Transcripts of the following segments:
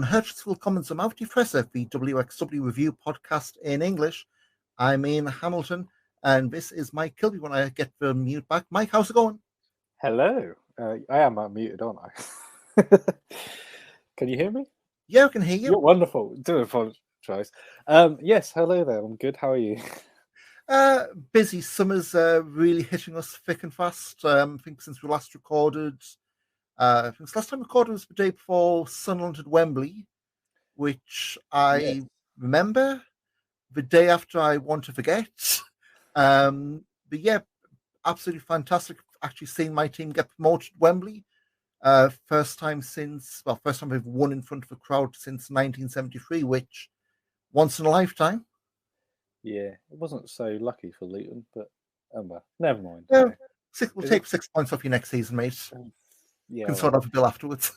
und herzlich willkommen zum Auf die Fresse, the WXW review podcast in English. I'm Ian Hamilton, and this is Mike Kilby when I get the mute back. Mike, how's it going? Hello. I am unmuted, aren't I? Can you hear me? Yeah, I can hear you. You're wonderful. Do apologise. Yes, hello there. I'm good. How are you? Busy. Summer's really hitting us thick and fast. I think since we last recorded, I think the last time we recorded was the day before Sunderland at Wembley, which I remember the day after I want to forget. But yeah, absolutely fantastic. Actually seeing my team get promoted at Wembley. First time they've won in front of a crowd since 1973, which once in a lifetime. Yeah, it wasn't so lucky for Luton, but well, never mind. Yeah, we'll take 6 points off you next season, mate. Yeah, can sort out a bill afterwards.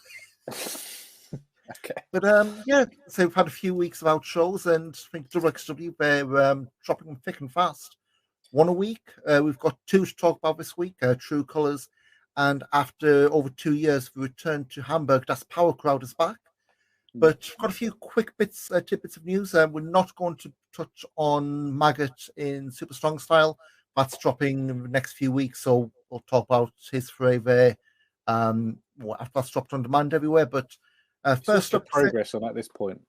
Okay. But yeah, so we've had a few weeks of out shows, and I think WXW, they're dropping them thick and fast. One a week. We've got 2 to talk about this week, True Colours, and after over 2 years, we return to Hamburg. That's Powercrowd is back. But we've got a few quick tidbits of news. We're not going to touch on Maggot in Super Strong Style. That's dropping in the next few weeks, so we'll talk about his foray after that's dropped on demand everywhere. But first up, progress on at this point.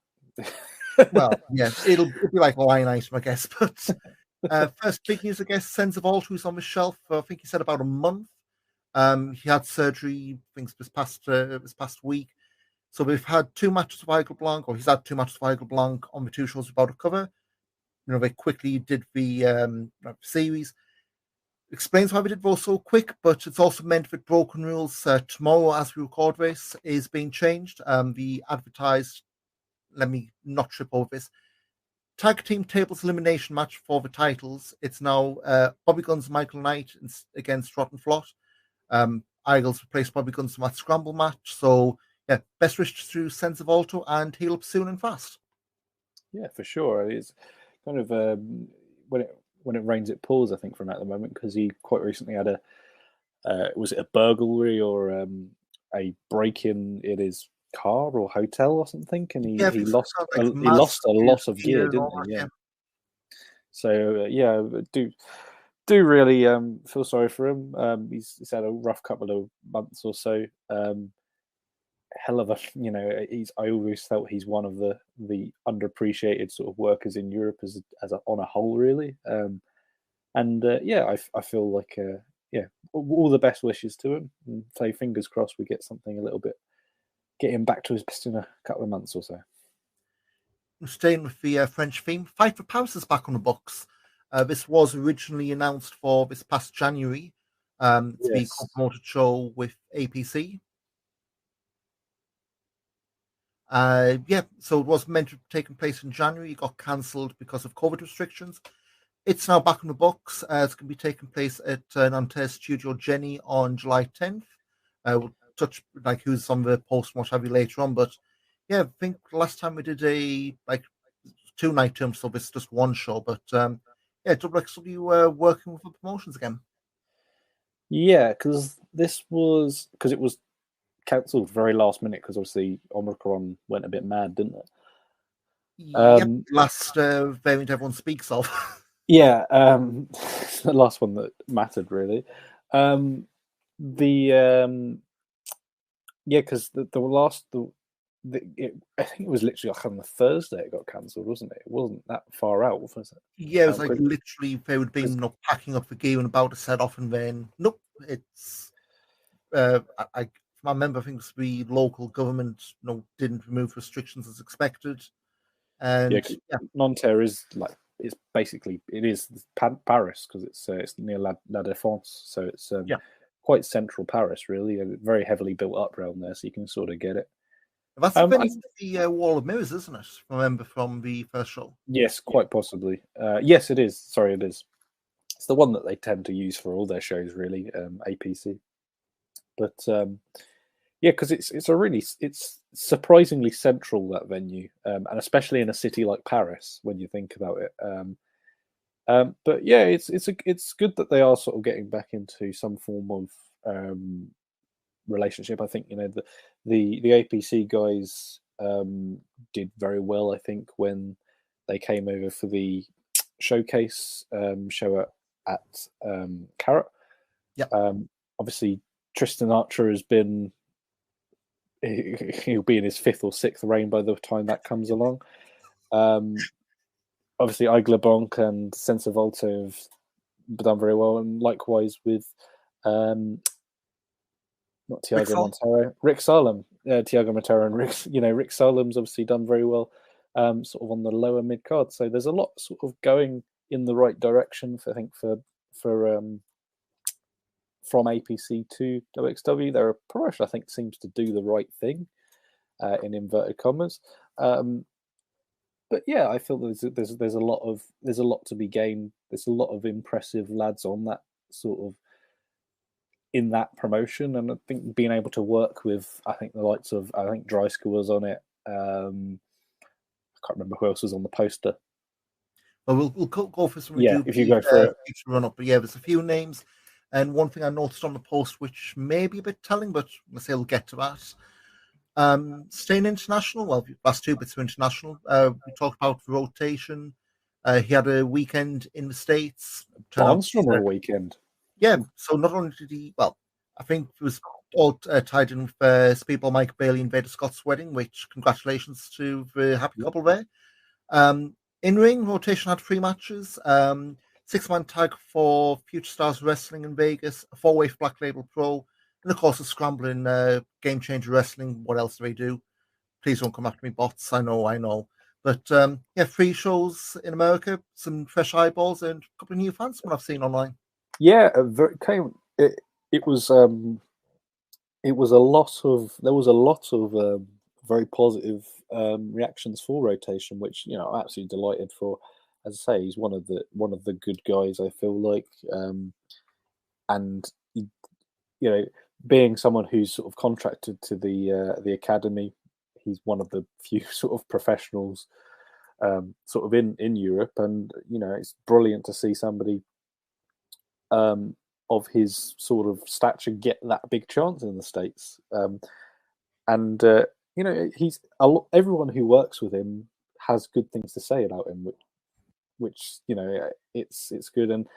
Well, yeah, it'll be like a line item, I guess. But first big news, I guess, Sense of Alt, who's on the shelf for, I think he said about a month. He had surgery, I think this past week. So we've had 2 matches of Eagle Blanc, or he's had 2 matches of Eagle Blanc on the 2 shows about to cover. They quickly did the series. Explains why we did those so quick, but it's also meant that Broken Rules tomorrow, as we record this, is being changed. The advertised, let me not trip over this, tag team tables elimination match for the titles. It's now Bobby Guns, Michael Knight against Rotten Flot. Eagles replaced Bobby Guns in that scramble match. So yeah, best wishes through Sense of Alto, and heal up soon and fast. Yeah, for sure. It's kind of when it rains it pours, I think, from at the moment, because he quite recently had was it a burglary or a break-in his car or hotel or something, and he lost a lot of gear, didn't he? Yeah. So yeah, do really feel sorry for him. He's had a rough couple of months or so. Hell of a, I always felt he's one of the underappreciated sort of workers in Europe as on a whole, really. I feel like all the best wishes to him, and say fingers crossed we get something a little bit, get him back to his best in a couple of months or so. Staying with the French theme, Fight for Paris is back on the books. This was originally announced for this past January to be a co-promoted show with APC. So it was meant to have taken place in January. It got cancelled because of COVID restrictions. It's now back in the books. It's going to be taking place at Nanterre Studio Jenny on July 10th. We'll touch who's on the post and what have you later on. But yeah, I think last time we did a 2-night term, so it's just one show. But WXW working with the promotions again. Yeah, because it was cancelled very last minute because obviously Omicron went a bit mad, didn't it? Last variant everyone speaks of. Yeah, the last one that mattered, really. Because the last, I think it was literally like on the Thursday it got cancelled, wasn't it? It wasn't that far out, was it? Yeah, it was literally they would be packing up the gear and about to set off, and then nope, it's I remember, I think the local government didn't remove restrictions as expected. And Nanterre is it's basically Paris, because it's near La Défense, so it's quite central Paris, really, and very heavily built up around there, so you can sort of get it. That's the Wall of Mirrors, isn't it? Remember from the first show? Yes, quite possibly. Yes, it is. Sorry, it is. It's the one that they tend to use for all their shows, really. APC, but because it's surprisingly central, that venue, and especially in a city like Paris when you think about it. But yeah, it's good that they are sort of getting back into some form of relationship. I think the APC guys did very well, I think, when they came over for the showcase show at Carrot. Yeah. Obviously, Tristan Archer has been. He'll be in his 5th or 6th reign by the time that comes along. Obviously, Igla Bonk and Sensavolta have done very well, and likewise with not Tiago Montero, Rick Salem, Tiago Montero, and Rick Salem's obviously done very well, sort of on the lower mid card. So there's a lot sort of going in the right direction. From APC to WXW, they're a promotion I think seems to do the right thing, in inverted commas. But yeah, I feel there's a lot to be gained. There's a lot of impressive lads on that sort of in that promotion, and I think being able to work with the likes of Dreisker was on it. I can't remember who else was on the poster. Well, we'll go for some. If you go for it, run up, but yeah, there's a few names, and one thing I noticed on the post, which may be a bit telling, but we'll say we'll get to that. Staying international, well, last 2 bits of international. We talked about the rotation. He had a weekend in the States. Barnstormer weekend. Yeah, so not only did he, well, I think it was all tied in with Speedball Mike Bailey and Vader Scott's wedding, which congratulations to the happy couple there. In ring, rotation had 3 matches. 6-man tag for Future Stars Wrestling in Vegas, a 4-way for Black Label Pro, and of course a scrambling Game Changer Wrestling. What else do they do? Please don't come after me, bots. I know. But 3 shows in America, some fresh eyeballs, and a couple of new fans from what I've seen online. Yeah, it was a lot of very positive reactions for rotation, which I'm absolutely delighted for. As I say, he's one of the good guys, I feel like, and being someone who's sort of contracted to the academy, he's one of the few sort of professionals sort of in Europe, and it's brilliant to see somebody of his sort of stature get that big chance in the States. He's everyone who works with him has good things to say about him, which it's good, and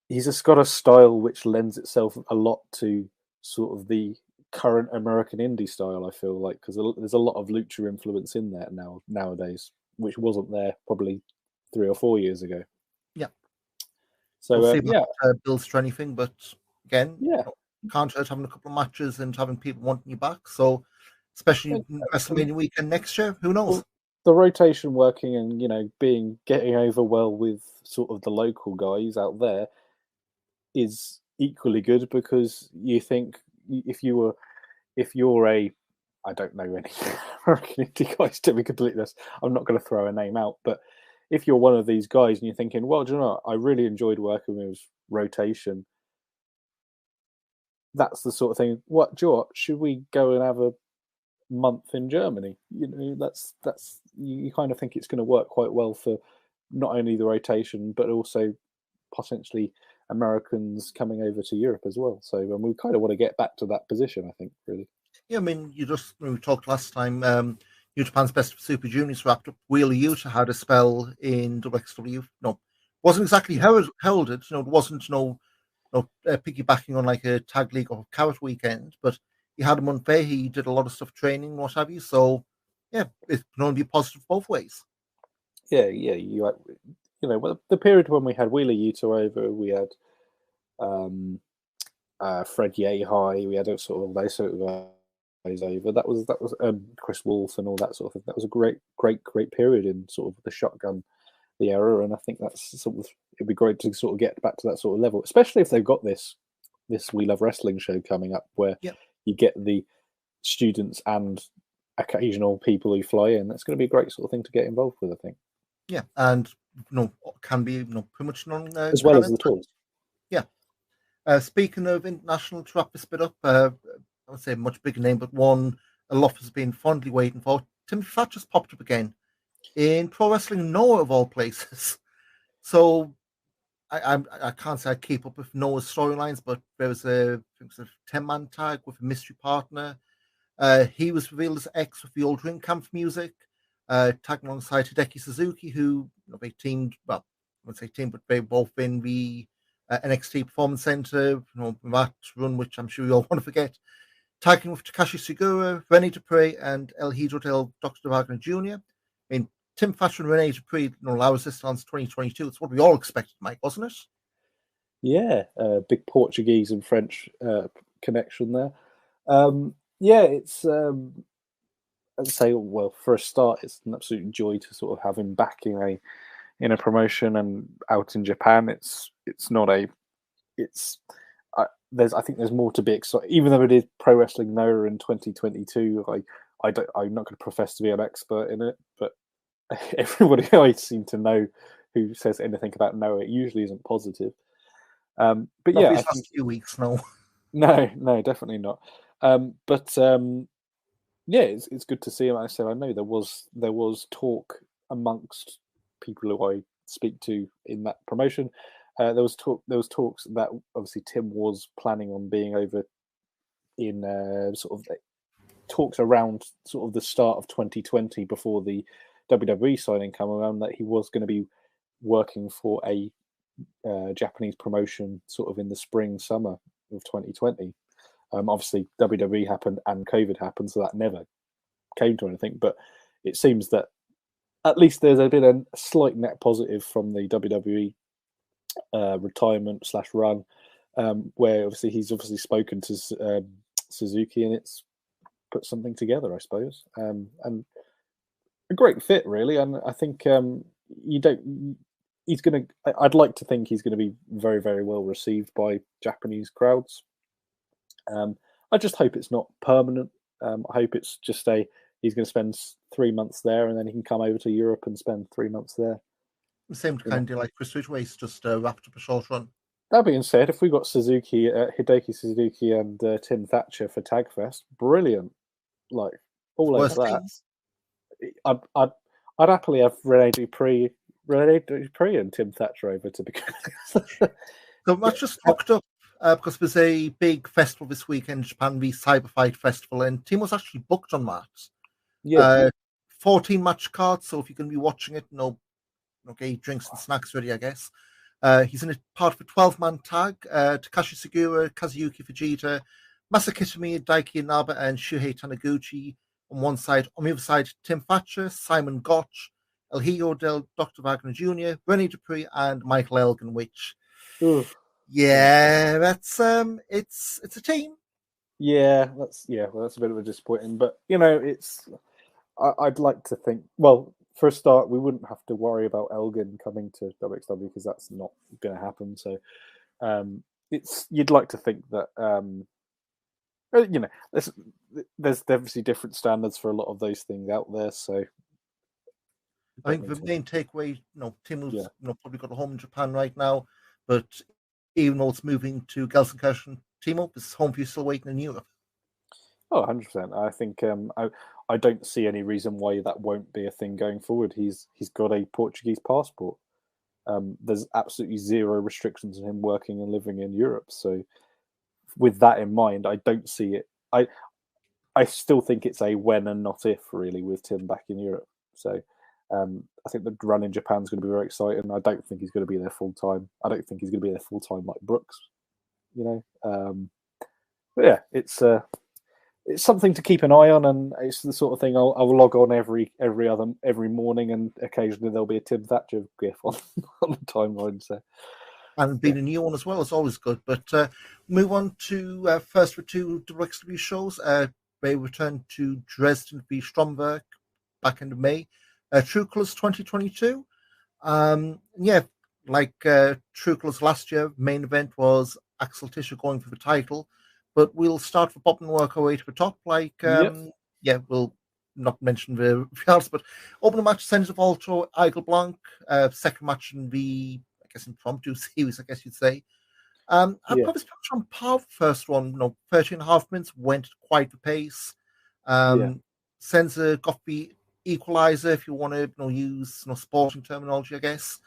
he's just got a style which lends itself a lot to sort of the current American indie style, I feel like, because there's a lot of lucha influence in there nowadays, which wasn't there probably 3 or 4 years ago. Yeah. So we'll see builds to anything, but again, yeah, can't hurt having a couple of matches and having people wanting you back. So, especially WrestleMania weekend next year, who knows? The rotation working and getting over well with sort of the local guys out there is equally good, because you think if you're a I don't know any American indie guys, to be completely honest, I'm not going to throw a name out, but if you're one of these guys and you're thinking, well, do you know what? I really enjoyed working with rotation, that's the sort of thing. What, do you know what? Should we go and have a month in Germany? That's you kind of think it's going to work quite well for not only the rotation, but also potentially Americans coming over to Europe as well. So we kind of want to get back to that position, I think, really. Yeah, I mean, we talked last time, New Japan's Best of Super Juniors wrapped up. Wheeler Yuta had a spell in WXW. No, wasn't exactly heralded. It wasn't piggybacking on like a tag league or carrot weekend, but he had a month there. He did a lot of stuff, training, what have you. So yeah, it can only be positive both ways. Yeah, the period when we had Wheeler Yuta over, we had Fred Yehai, we had sort of those sort of guys over. That was Chris Wolf and all that sort of thing. That was a great period in sort of the Shotgun, the era, and I think that's sort of, it'd be great to sort of get back to that sort of level, especially if they've got this We Love Wrestling show coming up, where you get the students and occasional people who fly in. That's going to be a great sort of thing to get involved with, I think. Yeah, and can be pretty much as well as the tours. Yeah. Speaking of international, to wrap this bit up, I would say a much bigger name, but one a lot has been fondly waiting for. Timothy Thatcher's popped up again in Pro Wrestling Noah, of all places. So I can't say I keep up with Noah's storylines, but there was a 10-man tag with a mystery partner. He was revealed as X with the old Ring Camp music, tagging alongside Hideki Suzuki, who they teamed, well, I wouldn't say teamed, but they've both been the NXT Performance Center, that run, which I'm sure you all want to forget. Tagging with Takashi Sugiura, Rene Dupree, and El Hidro del Dr. Wagner Jr. I mean, Tim Thatcher and Rene Dupree, La Resistance 2022. It's what we all expected, Mike, wasn't it? Yeah, big Portuguese and French connection there. Yeah, it's I'd say, well, for a start, it's an absolute joy to sort of have him back in a promotion and out in Japan. It's not a it's I think there's more to be excited. Even though it is Pro Wrestling Noah in 2022, I'm not going to profess to be an expert in it, but everybody I seem to know who says anything about Noah, it usually isn't positive. But not yeah, these last few weeks, no. No, definitely not. Yeah, it's good to see him. I said I know there was talk amongst people who I speak to in that promotion. There was talks that obviously Tim was planning on being over in sort of talks around sort of the start of 2020 before the WWE signing came around, that he was going to be working for a Japanese promotion sort of in the spring summer of 2020. Obviously WWE happened and COVID happened, so that never came to anything, but it seems that at least there's been a slight net positive from the WWE retirement / run, where obviously he's spoken to Suzuki, and it's put something together, I suppose, and a great fit really. And I think he's going to. I'd like to think he's going to be very, very well received by Japanese crowds. I just hope it's not permanent. I hope it's just he's going to spend 3 months there, and then he can come over to Europe and spend 3 months there. The same kind of like Chris Ridgway's just wrapped up a short run. That being said, if we got Hideki Suzuki and Tim Thatcher for Tag Fest, brilliant. Like all over that. I'd happily have Rene Dupree and Tim Thatcher over to become. So that's just looked up because there's a big festival this weekend in Japan, the Cyber Fight Festival, and Tim was actually booked on that. Yeah. 14 match cards, so if you're going to be watching it, okay, drinks and snacks ready, I guess. He's in a part of a 12-man tag. Takashi Sugiura, Kazuyuki Fujita, Masakitami, Daiki Inaba, and Shuhei Taniguchi on one side. On the other side, Tim Thatcher, Simon Gotch, El Hijo del Dr. Wagner Jr., Rene Dupree, and Michael Elgin, which... Yeah, that's it's a team. Yeah, that's a bit of a disappointing, but I'd like to think. Well, for a start, we wouldn't have to worry about Elgin coming to WXW because that's not going to happen. So, you'd like to think that there's obviously different standards for a lot of those things out there. So, I think the main takeaway, Tim has probably got a home in Japan right now, but even though it's moving to Gelsenkirchen, Timo, his home view still waiting in Europe. Oh, 100%. I think I don't see any reason why that won't be a thing going forward. He's got a Portuguese passport. There's absolutely zero restrictions on him working and living in Europe. So with that in mind, I don't see it. I still think it's a when and not if, really, with Tim back in Europe. So I think the run in Japan is going to be very exciting. I don't think he's going to be there full time. I don't think he's going to be there full time like Brooks, But yeah, it's something to keep an eye on, and it's the sort of thing I'll log on every morning, and occasionally there'll be a Tim Thatcher gif on the timeline. So, and being a new one as well is always good. But move on to first for two WXW shows. They returned to Dresden v Stromberg back in May. True Colors 2022. Like True Colors last year, main event was Axel Tischer going for the title, but we'll start with Bob and work our way to the top. We'll not mention the else, but opening match, Sense of Alto, Igel Blanc, second match in the, I guess, impromptu series, I guess you'd say. I put this match on par with the first one, 13 and a half minutes, went quite the pace. Senza got the equalizer, if you want to use sporting terminology, I guess.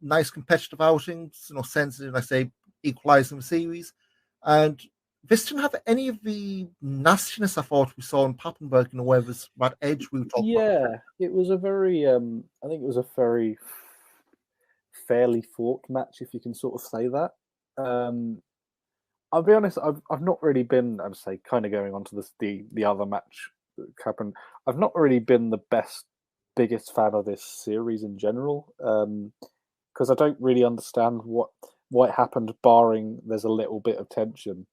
Nice competitive outings. Senza, I say, equalizing the series, and this didn't have any of the nastiness I thought we saw in Papenburg in a way, this that edge we were talking about. Yeah, it was a very, I think it was a very fairly fought match, if you can sort of say that. I'll be honest, I've not really been, I'd say, kind of going on to the other match that happened. I've not really been the biggest fan of this series in general, because I don't really understand what happened, barring there's a little bit of tension.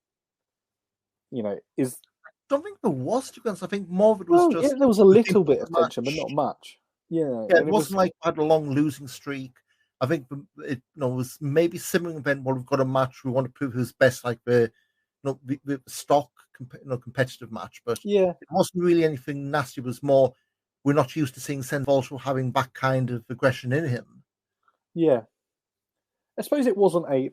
Is I don't think there was, to be honest. I think more of it was just there was a little bit of tension, but not much. Yeah, it wasn't like we had a long losing streak. I think it was maybe similar event where we've got a match we want to prove who's best, like the stock competitive match, but yeah, it wasn't really anything nasty. It was more we're not used to seeing Senvolto having that kind of aggression in him. Yeah, I suppose it wasn't a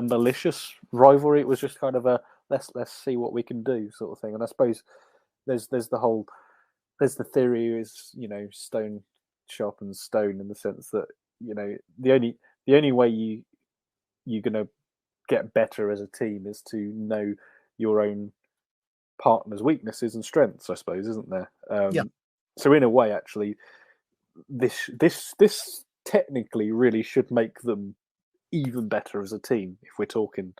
malicious rivalry. It was just kind of a let's see what we can do sort of thing. And I suppose there's the theory is stone sharpens stone, in the sense that the only way you're going to get better as a team is to know your own partner's weaknesses and strengths, I suppose, isn't there? Yeah. So in a way, actually, this technically really should make them even better as a team, if we're talking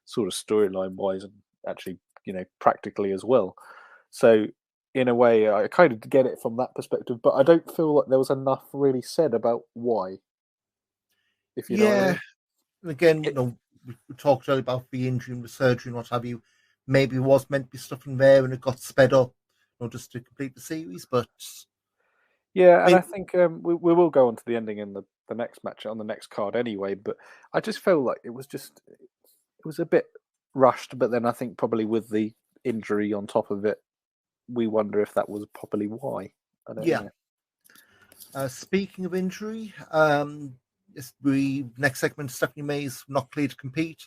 sort of storyline wise and actually practically as well. So in a way, I kind of get it from that perspective, but I don't feel like there was enough really said about why. If you know what I mean. And again, we talked earlier about the injury and the surgery and what have you. Maybe it was meant to be stuff in there and it got sped up, just to complete the series. But yeah, and I think we will go on to the ending in the next match on the next card anyway. But I just felt like it was a bit rushed. But then I think probably with the injury on top of it, we wonder if that was probably why. I don't know. Speaking of injury, the next segment, Stephanie May's not clear to compete.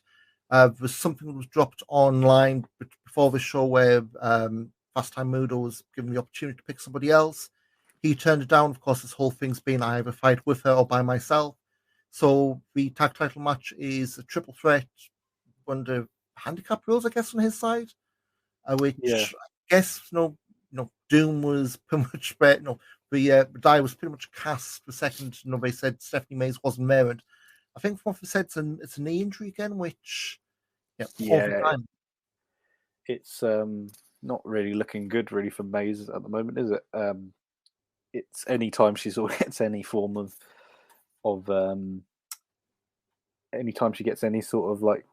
There was something that was dropped online before the show where Fast Time Mudo was given the opportunity to pick somebody else. He turned it down. Of course, this whole thing's been I have a fight with her or by myself. So the tag title match is a triple threat under handicap rules, I guess, on his side, which I guess Doom was pretty much the die was pretty much cast the second they said Stephanie Mays wasn't there, and I think from what they said it's a knee injury again, which it's not really looking good really for Mays at the moment, is it? It's any time she sort of gets any form of anytime she gets any sort of like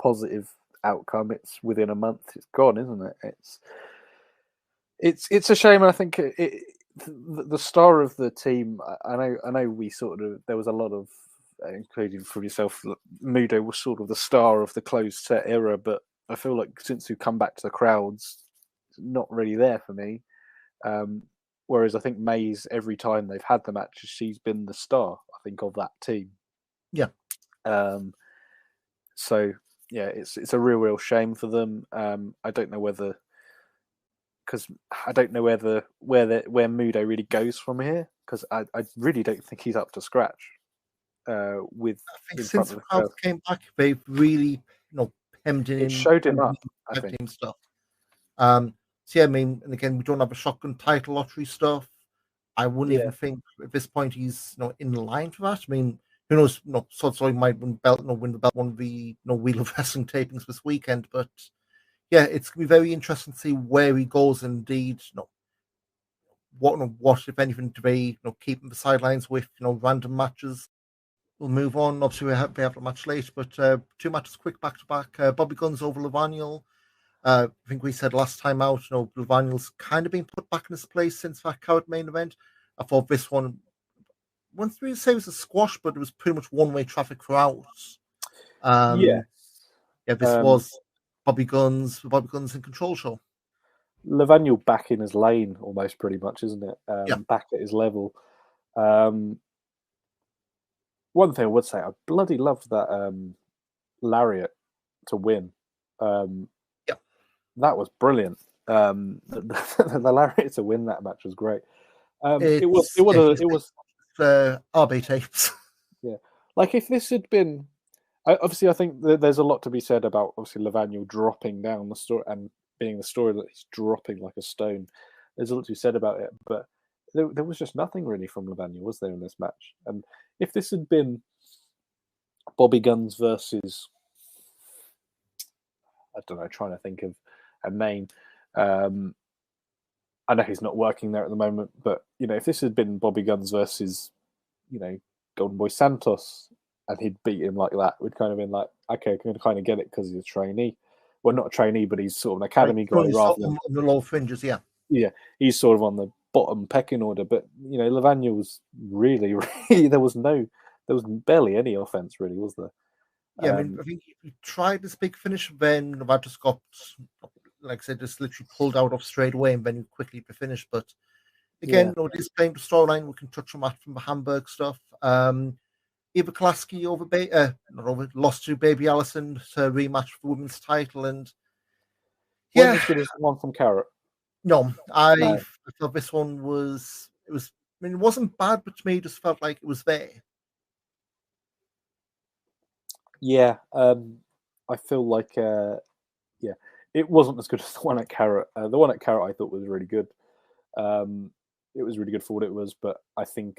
positive outcome, it's within a month it's gone, isn't it? It's a shame. I think the star of the team. I know we sort of there was a lot of, including from yourself, Mudo was sort of the star of the closed set era, but I feel like since we've come back to the crowds, it's not really there for me. Whereas I think Mays, every time they've had the matches, she's been the star, I think, of that team. Yeah. So yeah, it's a real shame for them. I don't know whether, because I don't know where Mudo really goes from here, because I really don't think he's up to scratch. I think since the crowd came back, they've really hemmed in. It showed him up, I think. Team stuff. So yeah, I mean, and again, we don't have a shotgun title lottery stuff. I wouldn't even think at this point he's in line for that. I mean, who knows? He might win the belt one of the Wheel of Wrestling tapings this weekend. But yeah, it's gonna be very interesting to see where he goes. Indeed, what if anything do they keep him the sidelines with random matches. We'll move on. Obviously, we have a match late, but two matches quick back to back. Bobby Guns over Lavaniel. I think we said last time out, Lavaniel's kind of been put back in his place since that Coward main event. I thought this one, wouldn't really say it was a squash, but it was pretty much one-way traffic throughout. This was Bobby Guns in Control Show. Lavaniel back in his lane, almost pretty much, isn't it? Back at his level. One thing I would say, I bloody loved that lariat to win. That was brilliant. The lariat to win that match was great. It was RB tapes. Yeah, like if this had been Obviously, I think there's a lot to be said about obviously Lavagno dropping down the story and being the story that he's dropping like a stone. There's a lot to be said about it, but there was just nothing really from Lavagno, was there, in this match? And if this had been Bobby Guns versus, I don't know, trying to think of a name. I know he's not working there at the moment, but if this had been Bobby Guns versus, Golden Boy Santos, and he'd beat him like that, we'd kind of been like, okay, I can kind of get it because he's a trainee. Well, not a trainee, but he's sort of an academy guy rather than on the low fringes. Yeah, yeah, he's sort of on the bottom pecking order. But Lavagna was really, really there was barely any offense, really, was there? Yeah, I think he tried this big finish, then Nevada just got, like I said, just literally pulled out of straight away and then quickly to finish. But again, this playing the storyline, we can touch on that from the Hamburg stuff. Eva Kolaski lost to Baby Allison to rematch for the women's title, and wasn't as good as the one from Carrot. No, I thought this one was. It wasn't bad, but to me, it just felt like it was there. Yeah, I feel like it wasn't as good as the one at Carrot. The one at Carrot I thought was really good. It was really good for what it was, but I think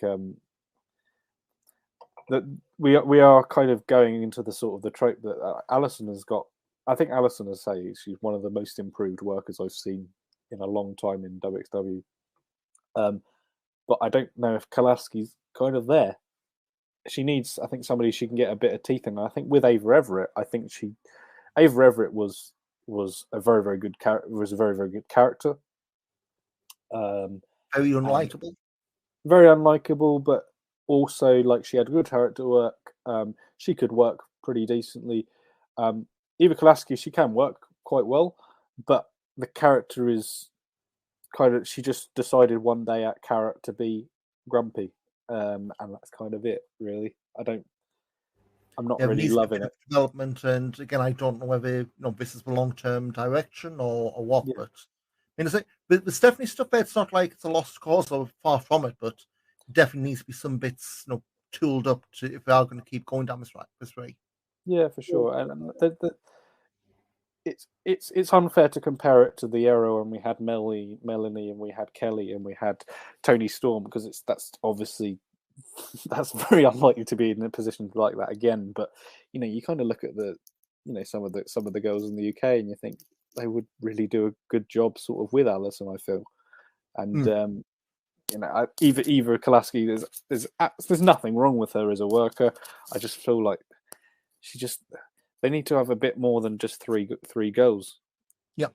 that we are kind of going into the sort of the trope that Allison has got. I think Allison has said she's one of the most improved workers I've seen in a long time in WXW. But I don't know if Kolaski's kind of there. She needs, I think, somebody she can get a bit of teeth in. I think with Ava Everett, Ava Everett was a very, very good was a very, very good character. Very unlikable. Very unlikable, but also like she had good character work. She could work pretty decently. Eva Kolaski, she can work quite well, but the character is kind of, she just decided one day at Carrot to be grumpy. And that's kind of it, really. I'm not really loving it. Development, and again, I don't know whether this is the long-term direction or what, but there's definitely stuff there. It's not like it's a lost cause or far from it, but definitely needs to be some bits, tooled up to if we are going to keep going down this way. Yeah, for sure. And it's unfair to compare it to the era when we had Melanie and we had Kelly and we had Tony Storm, because that's obviously that's very unlikely to be in a position like that again. But you kind of look at the some of the girls in the UK and you think they would really do a good job sort of with Allison, I feel. And Eva Kolaski, there's nothing wrong with her as a worker. I just feel like they need to have a bit more than just three girls. Yeah,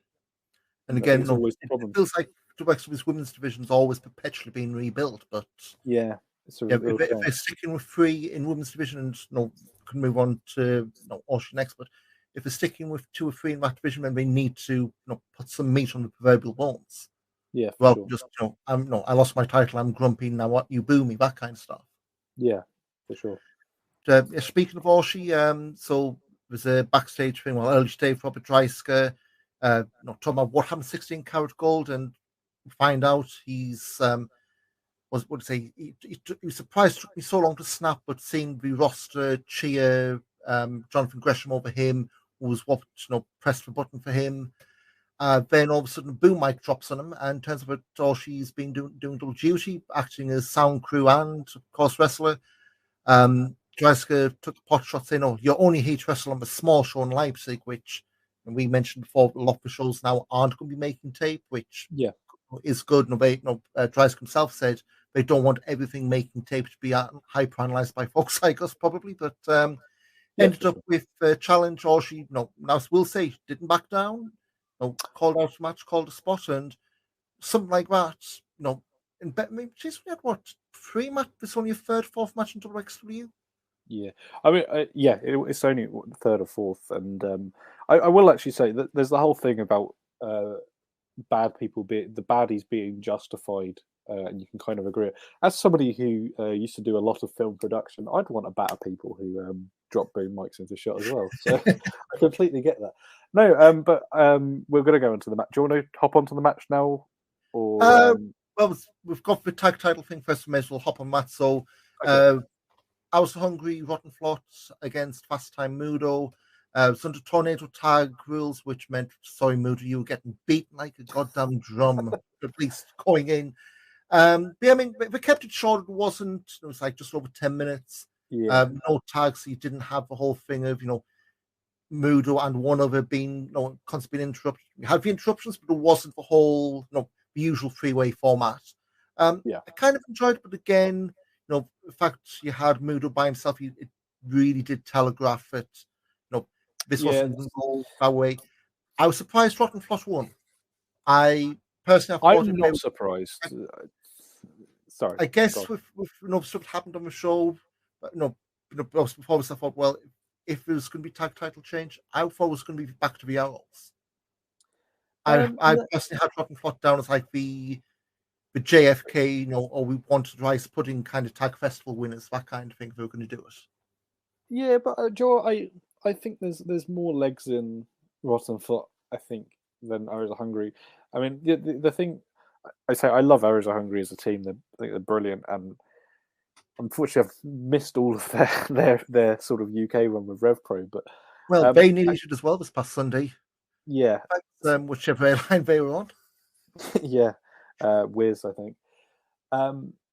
and again, it feels like WXW's women's division's always perpetually being rebuilt. But yeah, if they're sticking with 3 in women's division, and can move on to Ocean next. But if they're sticking with 2 or 3 in that division, then they need to put some meat on the proverbial bones. Yeah, well, sure. Just I lost my title. I'm grumpy now. What, you boo me? That kind of stuff. Yeah, for sure. Speaking of Orshi, so there's a backstage thing. Well, early stage Robert Dreisker, talking about what happened 16 karat gold, and find out he's he was surprised it took me so long to snap, but seeing the roster cheer Jonathan Gresham over him, who was what pressed the button for him. Then all of a sudden, boom mic drops on him, and turns out Orshi's been doing double duty, acting as sound crew and, of course, wrestler. Dreisker took the pot shot saying, "Oh, you're only here to wrestle on the small show in Leipzig," which, and we mentioned before, a lot of the shows now aren't going to be making tape, which is good. Dreisker himself said they don't want everything making tape to be hyper-analyzed by folks like us, probably, but ended up with a challenge. Orshi, now we'll say, didn't back down. Called out a match, called a spot, and something like that. And she's had what 3 matches? This only a 3rd, 4th match in WXW. Yeah, I mean, it's only the 3rd or 4th, and I will actually say that there's the whole thing about bad people the baddies being justified, and you can kind of agree. As somebody who used to do a lot of film production, I'd want a batter people who drop boom mics into shot as well. So I completely get that. No, but we're going to go into the match. Do you want to hop onto the match now? Or well, we've got the tag title thing first. We may as well hop on that. So, I was hungry, Rotten Flot against Fast Time Mudo. It's under tornado tag rules, which meant, sorry, Mudo, you were getting beaten like a goddamn drum, at least going in. But yeah, I mean, we kept it short. It was like just over 10 minutes. Yeah. No tags, so you didn't have the whole thing of, Mudo and one other being, constantly being interrupted. You had the interruptions, but it wasn't the whole, the usual three-way format. Yeah. I kind of enjoyed it, but again, the fact you had Mudo by himself, it really did telegraph it. This wasn't going to go that way. I was surprised Rotten Flot won. I personally, I thought I'm not surprised. Sorry. I guess with stuff that happened on the show, before this, I thought, well, if it was going to be tag title change, I thought it was going to be back to the Owls. I personally had Rotten Flot down as like the JFK, or we wanted rice pudding kind of tag festival winners, that kind of thing. If we were going to do it. Yeah, but Joe, I think there's more legs in Rotten Flot, I think, than Arrows Are Hungry. I mean, the thing I say, I love Arrows Are Hungry as a team. I think they're brilliant, and unfortunately, I've missed all of their sort of UK run with RevPro. But they nearly should as well this past Sunday. Yeah, whichever airline they were on. Yeah, Wiz, I think.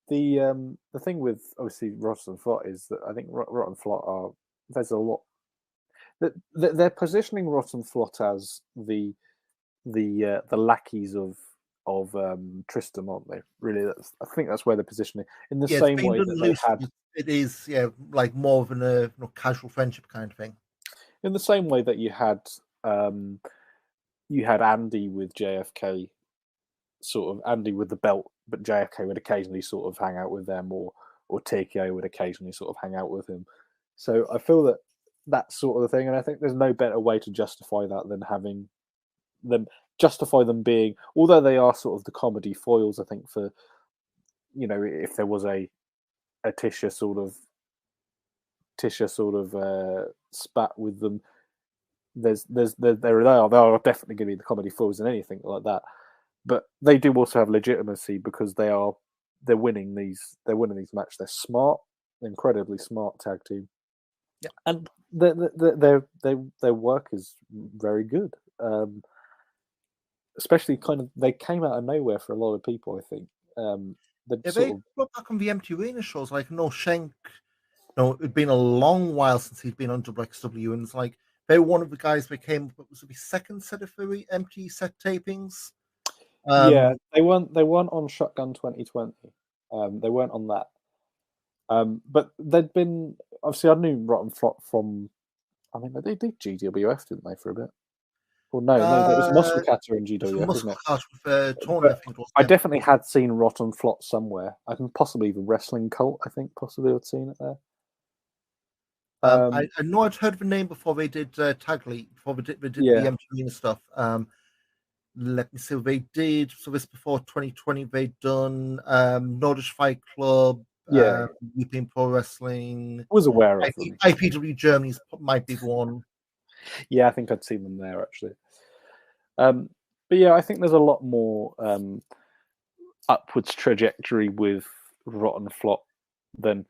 The thing with obviously Rotten Flot is that I think Rotten Flot there's a lot that they're positioning Rotten Flot as the lackeys of Tristan, aren't they? Really, I think that's where they're positioning in the same way that they had. It is, like more of a casual friendship kind of thing. In the same way that you had Andy with JFK, sort of Andy with the belt, but JFK would occasionally sort of hang out with them, or TKO would occasionally sort of hang out with him. So I feel that sort of thing, and I think there's no better way to justify that than having them justify them being, although they are sort of the comedy foils. I think for if there was a Tisha sort of spat with them, they are definitely going to be the comedy foils and anything like that. But they do also have legitimacy because they're winning these matches. They're smart, incredibly smart tag team. Yeah, and their work is very good. Especially they came out of nowhere for a lot of people. I think they look back on the empty arena shows. Like Shank, it'd been a long while since he'd been on WXW, and it's like they were one of the guys that came. What was the second set of three empty set tapings? Yeah, they weren't on Shotgun 2020. They weren't on that. But they'd been, obviously I knew Rotten Flot from, I mean, they did GWF, didn't they, for a bit? Well, no, it was Muscle Catter in GWF, wasn't it? With Tony, I think it was. I definitely had seen Rotten Flot somewhere. I can possibly even Wrestling Cult, I think, possibly I'd seen it there. I know I'd heard of the name before they did Tag League, before they did the empty arena stuff. Let me see what they did. So this before 2020, they'd done Nordish Fight Club, European Pro Wrestling. I was aware of them. IPW Germany's might be one. Yeah, I think I'd seen them there actually. But yeah, I think there's a lot more upwards trajectory with Rotten Flot than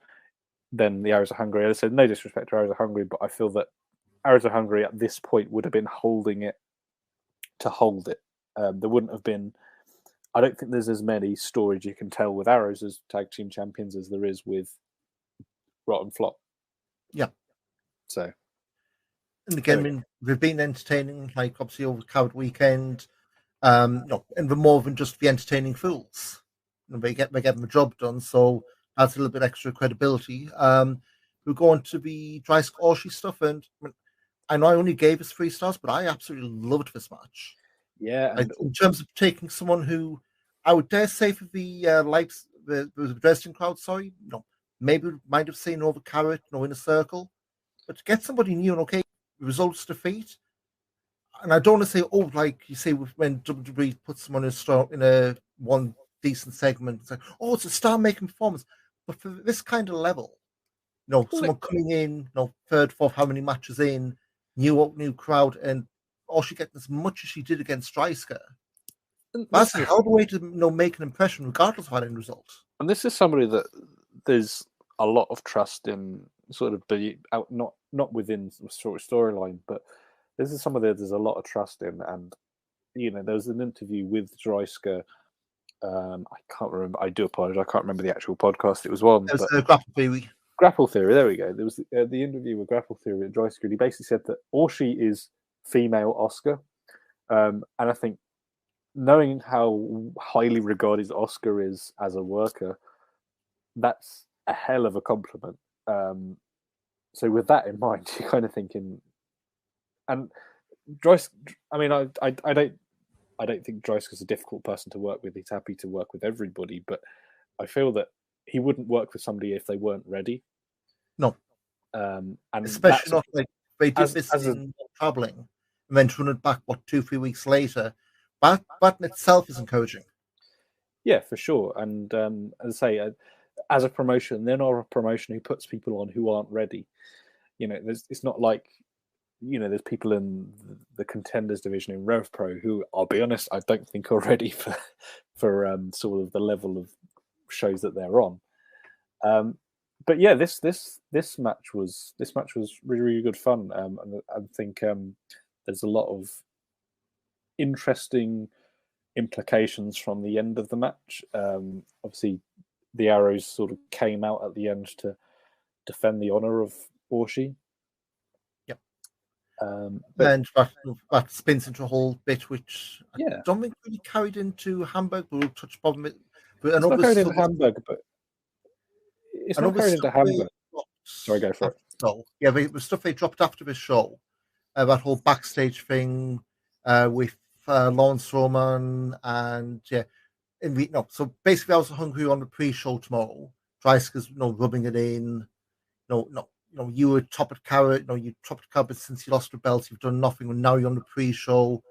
the Arrows Are Hungry. As I said, no disrespect to Arrows Are Hungry, but I feel that Arrows Are Hungry at this point would have been holding it to hold it. There wouldn't have been. I don't think there's as many stories you can tell with Arrows as tag team champions as there is with Rotten Flot. Yeah. So. And again, I mean, they've been entertaining, like obviously over Coward Weekend, and they're more than just the entertaining fools. They get the job done, so that's a little bit extra credibility. We're going to the Dreisk Orshi stuff, and I know I only gave us 3 stars, but I absolutely loved this match. Yeah, like, in terms of taking someone who I would dare say for the the Dresden crowd, maybe might have seen over Carrot, in a circle, but to get somebody new and okay. Results defeat, and I don't want to say, like you say when WWE puts someone in a one decent segment, it's like, it's a star-making performance. But for this kind of level, someone coming in, third, fourth, how many matches in, new crowd, and she getting as much as she did against Dreisker. That's a hell of a way to make an impression, regardless of that end result. And this is somebody that there's a lot of trust in sort of be out, not within sort of storyline, but there's a lot of trust in, and there was an interview with Dreisker. I can't remember. I do apologize. I can't remember the actual podcast it was on. It was But Grapple Theory. Grapple Theory. There we go. There was the interview with Grapple Theory at Dreisker. He basically said that Orshi is female Oscar, and I think knowing how highly regarded Oscar is as a worker, that's a hell of a compliment. So with that in mind, you're kind of thinking, and Dreisker. I mean, I don't think Dreisker's a difficult person to work with. He's happy to work with everybody, but I feel that he wouldn't work with somebody if they weren't ready. No, and especially not like they did this in traveling, and then to run it back 2-3 weeks later. That in itself is encouraging. Yeah, for sure. And as I say, as a promotion, they're not a promotion who puts people on who aren't ready. It's not like there's people in the contenders division in Rev Pro who, I'll be honest, I don't think are ready for sort of the level of shows that they're on. But yeah, this match was really, really good fun. And I think there's a lot of interesting implications from the end of the match. Obviously, the arrows sort of came out at the end to defend the honor of Orshi. And that spins into a whole bit, which I don't think really carried into Hamburg, but we'll touch upon it. But it's not carried into Hamburg, but it's not carried into Hamburg. Sorry, go for it. So, yeah, the stuff they dropped after the show, that whole backstage thing with Lawrence Roman, and so basically I was hungry on the pre-show tomorrow. Dreisker's rubbing it in. You were top at Carrot. You topped at Carrot since you lost the belt. You've done nothing, and now you're on the pre-show.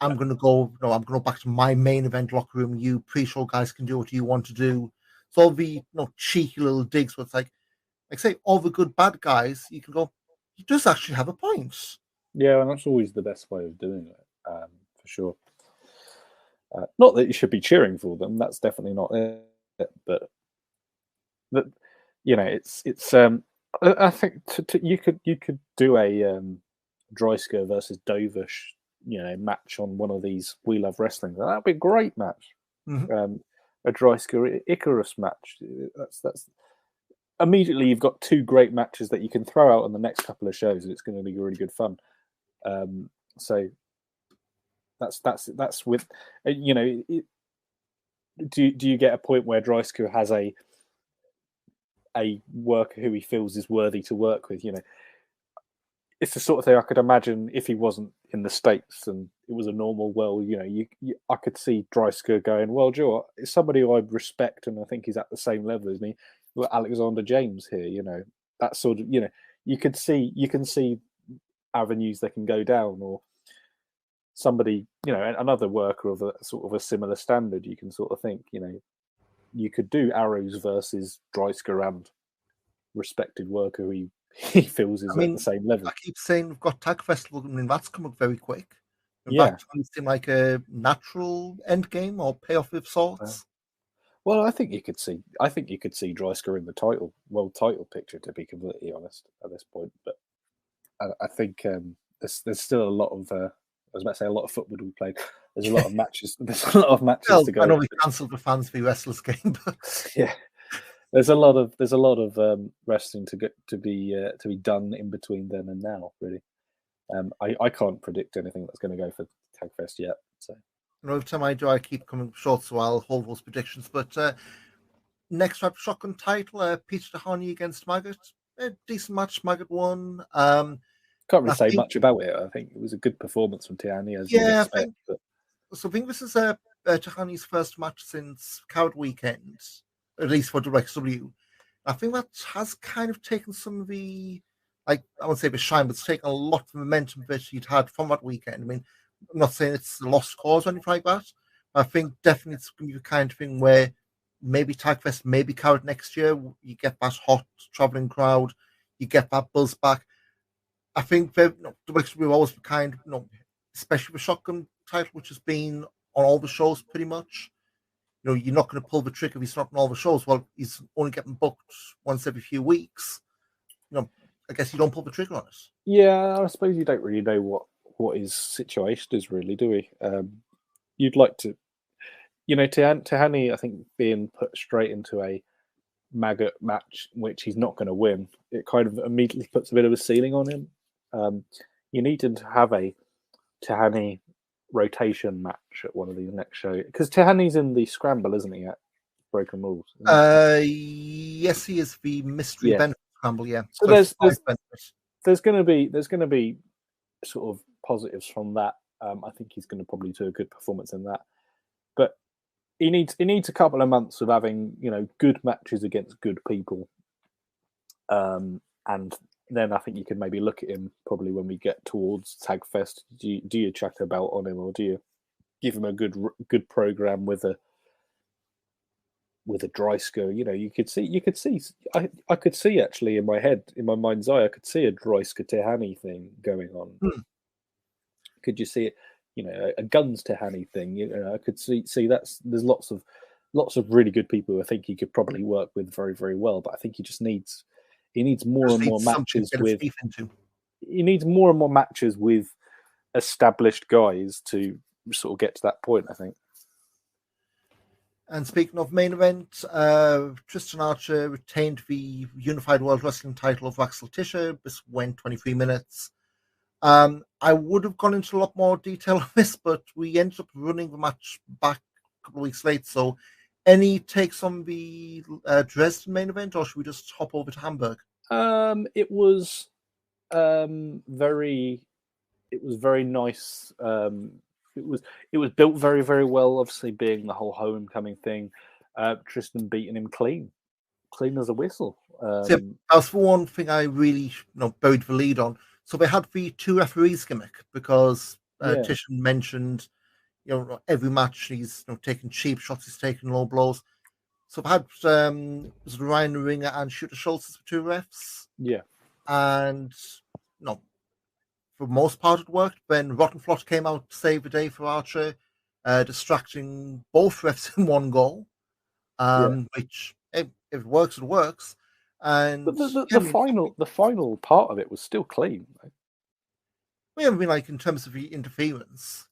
I'm going to go. I'm going to go back to my main event locker room. You pre-show guys can do what you want to do. So all the cheeky little digs. Where it's like say, all the good bad guys. You can go. He does actually have a point. Yeah, and that's always the best way of doing it, for sure. Not that you should be cheering for them. That's definitely not it. But that it's. I think you could do a Dreisker versus Dover, match on one of these We Love Wrestling. That'd be a great match. Mm-hmm. A Dreisker Icarus match. That's immediately you've got two great matches that you can throw out on the next couple of shows, and it's going to be really good fun. So that's with do you get a point where Dreisker has a worker who he feels is worthy to work with? It's the sort of thing I could imagine if he wasn't in the States and it was a normal world. I could see Dreisker going, well, Joe, it's somebody who I respect and I think he's at the same level as me. Well, Alexander James here, that sort of, you can see avenues that can go down, or somebody, another worker of a sort of a similar standard. You can sort of think, you could do Arrows versus Dreisker and respected worker who he feels is at the same level. I keep saying we've got Tag Festival. That's come up very quick. That seemed like a natural end game or payoff of sorts. Well, I think you could see Dreisker in the world title picture, to be completely honest, at this point. But I think there's still a lot of I was about to say a lot of football to be played. There's a lot of matches. There's a lot of matches to go. I know we cancelled the Fans v Wrestlers game, but yeah, there's a lot of wrestling to be done in between then and now. Really, I can't predict anything that's going to go for Tagfest yet. So every time I do, I keep coming short, so I'll hold those predictions. But next up, shotgun title: Peter Tahani against Maggot. A decent match. Maggot won. Can't really say much about it. I think it was a good performance from Tahani, as you'd expect. So I think this is Tahani's first match since Coward Weekend, at least for WXW. I think that has kind of taken some of the, I won't say the shine, but it's taken a lot of momentum that he'd had from that weekend. I mean, I'm not saying it's a lost cause or anything like that, but I think definitely it's going to be the kind of thing where maybe Tagfest, maybe Coward next year, you get that hot traveling crowd, you get that buzz back. I think WXW always the kind, especially the shotgun title, which has been on all the shows pretty much. you're not going to pull the trick if he's not in all the shows. Well, he's only getting booked once every few weeks. I guess you don't pull the trigger on it. Yeah, I suppose you don't really know what his situation is, really, do we? You'd like to, Tehani, I think, being put straight into a maggot match, which he's not going to win, it kind of immediately puts a bit of a ceiling on him. You need to have a Tehani rotation match at one of these next shows, because Tehani's in the scramble, isn't he? At Broken Rules. Yes, he is the mystery benefit scramble. Yeah. So there's going to be sort of positives from that. I think he's going to probably do a good performance in that, but he needs a couple of months of having good matches against good people, and then I think you can maybe look at him probably when we get towards Tagfest. Do you chuck a belt on him, or do you give him a good program with a Dreisker? You could see. I could see actually in my mind's eye, I could see a Dreisker Tehani thing going on. Could you see it? A Guns Tehani thing. I could see there's lots of really good people who I think he could probably work with very, very well. But I think he needs more and more matches with. He needs more and more matches with established guys to sort of get to that point, I think. And speaking of main event, Tristan Archer retained the Unified World Wrestling title of Axel Tischer. This went 23 minutes. I would have gone into a lot more detail on this, but we ended up running the match back a couple of weeks late. So, any takes on the Dresden main event, or should we just hop over to Hamburg? It was very nice. It was built very, very well. Obviously, being the whole homecoming thing, Tristan beating him clean as a whistle. So that's the one thing I really buried the lead on. So they had the two referees gimmick because Titian mentioned, every match he's taking cheap shots, he's taking low blows. So they had was it Ryan Ringer and Shooter Schultz as the two refs. Yeah, and for the most part it worked. Then Rottenflot came out to save the day for Archer, distracting both refs in one goal. Which if it works, it works. And but the final part of it was still clean. Right? We haven't been in terms of the interference.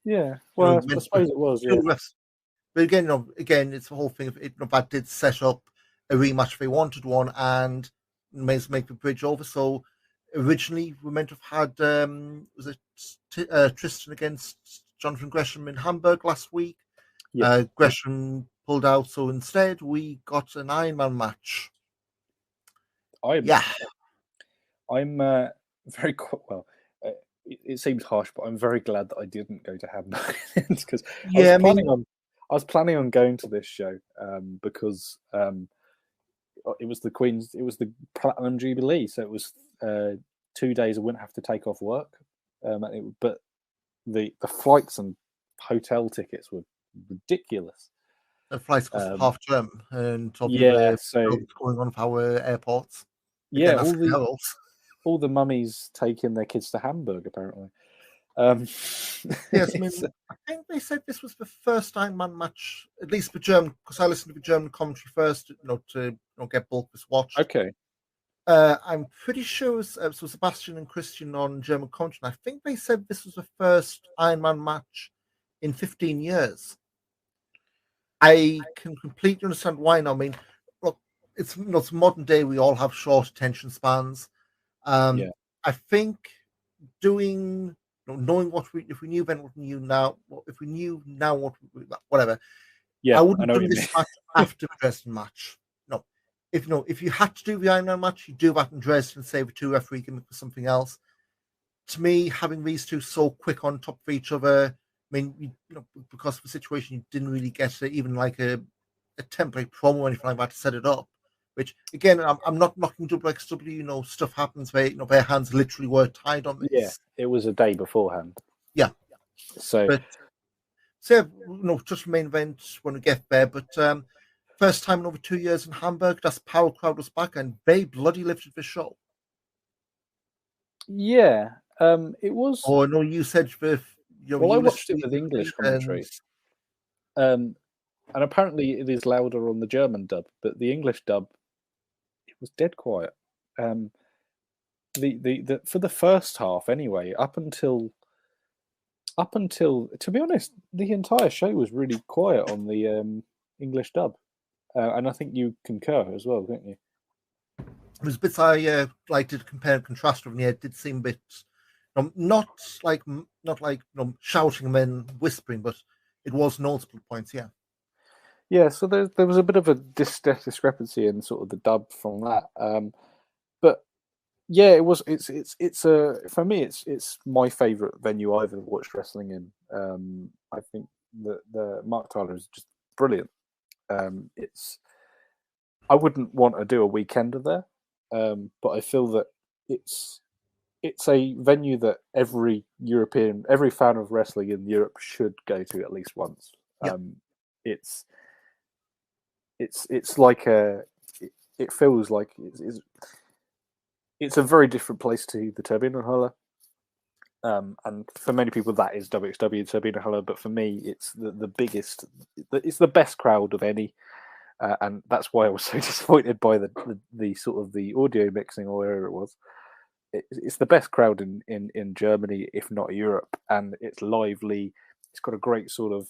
Yeah, well, I suppose it was. Yeah. But again, it's the whole thing of it. That did set up a rematch if they wanted one, and make the bridge over. So originally we meant to have had was it Tristan against Jonathan Gresham in Hamburg last week. Yeah. Gresham pulled out, so instead we got an Ironman match. I'm very well. It seems harsh, but I'm very glad that I didn't go to Hamburg because I was planning on going to this show because it was the Platinum Jubilee, so it was 2 days I wouldn't have to take off work, but the flights and hotel tickets were ridiculous. The flights cost half term, and so going on with our airports. Again, all the mummies taking their kids to Hamburg, apparently. Yes, I mean, I think they said this was the first Ironman match, at least for German, because I listened to the German commentary first, to get both this watched. Okay. I'm pretty sure so Sebastian and Christian on German commentary. I think they said this was the first Ironman match in 15 years. I can completely understand why now. I mean, look, it's modern day. We all have short attention spans. I think doing, knowing if we knew then what we knew now, if we knew now whatever. Yeah, I wouldn't do this match after the Dresden match. No, if you had to do the Ironman match, you do that in Dresden and save a two referee gimmick for something else. To me, having these two so quick on top of each other. I mean, because of the situation, you didn't really get even like a template promo or anything like that to set it up. Which again, I'm not knocking WXW. Stuff happens. Their hands literally were tied on this. Yeah, it was a day beforehand. Yeah. So just main event when we get there. But first time in over 2 years in Hamburg, that's Powercrowd was back, and they bloody lifted the show. Yeah, it was. Oh no, you said with. I watched it with English commentary. And apparently it is louder on the German dub, but the English dub, it was dead quiet. The for the first half anyway, up until to be honest, the entire show was really quiet on the English dub, and I think you concur as well, don't you? There's bits I like to compare and contrast with, and it did seem a bit not like shouting them and whispering, but it was noticeable points. Yeah. Yeah, so there was a bit of a discrepancy in sort of the dub from that, but yeah, it was. It's a for me. It's my favorite venue I've ever watched wrestling in. I think the Mark Tyler is just brilliant. It's I wouldn't want to do a weekender there, but I feel that it's a venue that every fan of wrestling in Europe should go to at least once. Yeah. It's like it feels like it's a very different place to the Turbinenhalle. And for many people, that is WXW Turbinenhalle. But for me, it's the biggest, it's the best crowd of any. And that's why I was so disappointed by the sort of the audio mixing or whatever it was. It's the best crowd in Germany, if not Europe. And it's lively. It's got a great sort of,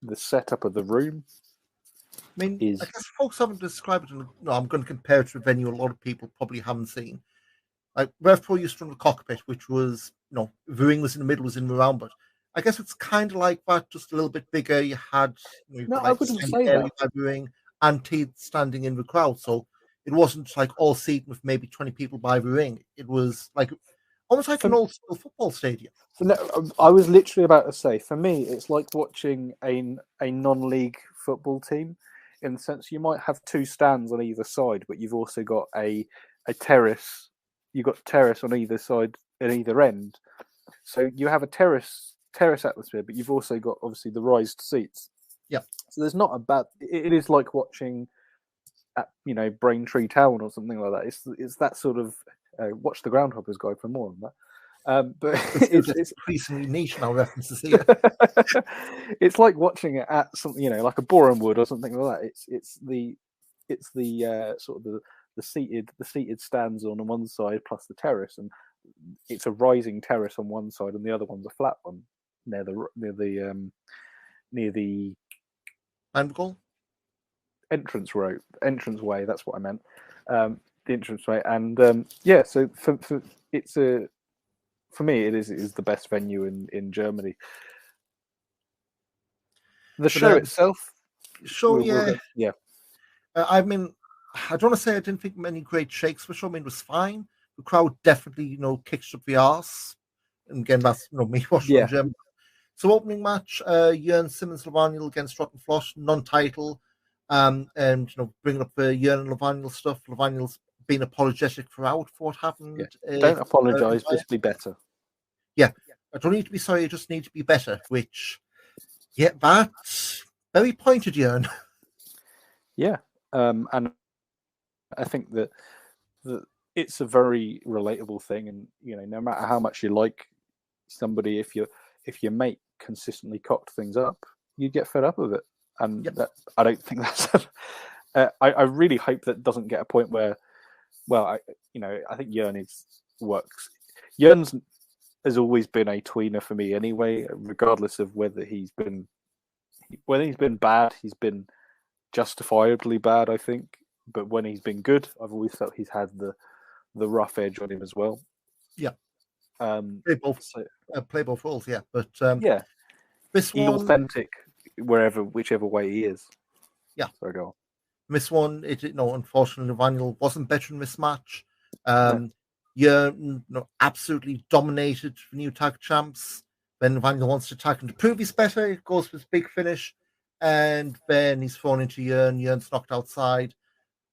the setup of the room. I mean, I guess folks haven't described it. I'm going to compare it to a venue a lot of people probably haven't seen. Like Rev Pro used to run the Cockpit, which was, viewing was in the middle, was in the round, but I guess it's kind of like that, just a little bit bigger. You had, I wouldn't say that. Viewing and teeth standing in the crowd, so it wasn't like all seated with maybe 20 people by the ring. It was like almost like an old school football stadium. I was literally about to say, for me, it's like watching a non-league football team, in the sense you might have two stands on either side, but you've also got a terrace. You've got terrace on either side at either end. So you have a terrace atmosphere, but you've also got obviously the raised seats. Yeah. So there's not a bad. It is like watching at Braintree Town or something like that. It's that sort of watch the Groundhoppers guide for more on that. But it's increasingly niche now references here. It's like watching it at something like a Borehamwood or something like that. It's the sort of the seated stands on one side plus the terrace, and it's a rising terrace on one side and the other one's a flat one near the goal entrance way. That's what I meant. The entranceway, and yeah. So for me, it is the best venue in Germany. The show itself, yeah. I mean, I don't want to say I didn't think many great shakes for sure. I mean, it was fine. The crowd definitely, kicked up the arse. And again, that's me watching on German. So opening match, Jörn Simmons Levaniel against Rotten Floss, non-title, and bringing up the Jörn and Levaniel stuff. Levaniel's been apologetic throughout for what happened. Yeah. Don't apologise, just be better. Yeah, I don't need to be sorry. I just need to be better. Which, that's very pointed, Jörn. Yeah, and I think that it's a very relatable thing, and no matter how much you like somebody, if your mate consistently cocked things up, you get fed up with it, and I don't think that's. I really hope that doesn't get a point where, I think Jörn works. Jörn's has always been a tweener for me anyway, regardless of whether he's been bad, he's been justifiably bad, I think. But when he's been good, I've always felt he's had the rough edge on him as well. Yeah. Play both roles, yeah. But this he's one, authentic whichever way he is. Yeah. So go on. This one, unfortunately, Levaniel wasn't better in this match. Absolutely dominated the new tag champs. Then Levaniel wants to tag him to prove he's better. It goes for his big finish, and then he's thrown into Jörn. Jörn's knocked outside.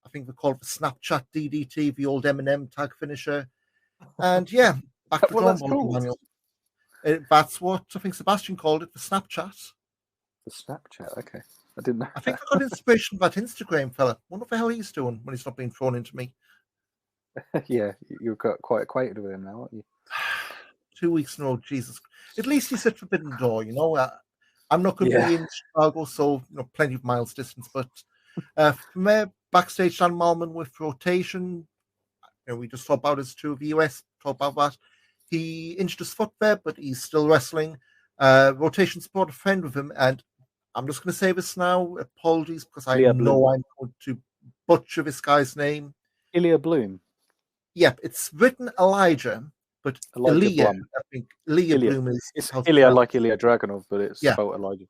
I think we call it the Snapchat DDT, the old Eminem tag finisher. And back to Levaniel. That's what I think Sebastian called it, the Snapchat. The Snapchat, okay. I didn't know. I think I got inspiration from that Instagram fella. Wonder what the hell he's doing when he's not being thrown into me. Yeah, you've got quite acquainted with him now, aren't you? 2 weeks in a row, Jesus. At least he said Forbidden Door, I'm not going to be in Chicago, so plenty of miles distance. But from there, backstage, Dan Malman with rotation. We just talked about his tour of the US. Talk about that. He injured his foot there, but he's still wrestling. Rotation support a friend with him, and I'm just going to say this now. Apologies, because I know I'm going to butcher this guy's name. Ilya Bloom. Yep, it's written Elijah, but Ilya. Blum. I think Ilya Bloom is. It's Ilya like Ilya Dragunov, but it's spelled Elijah.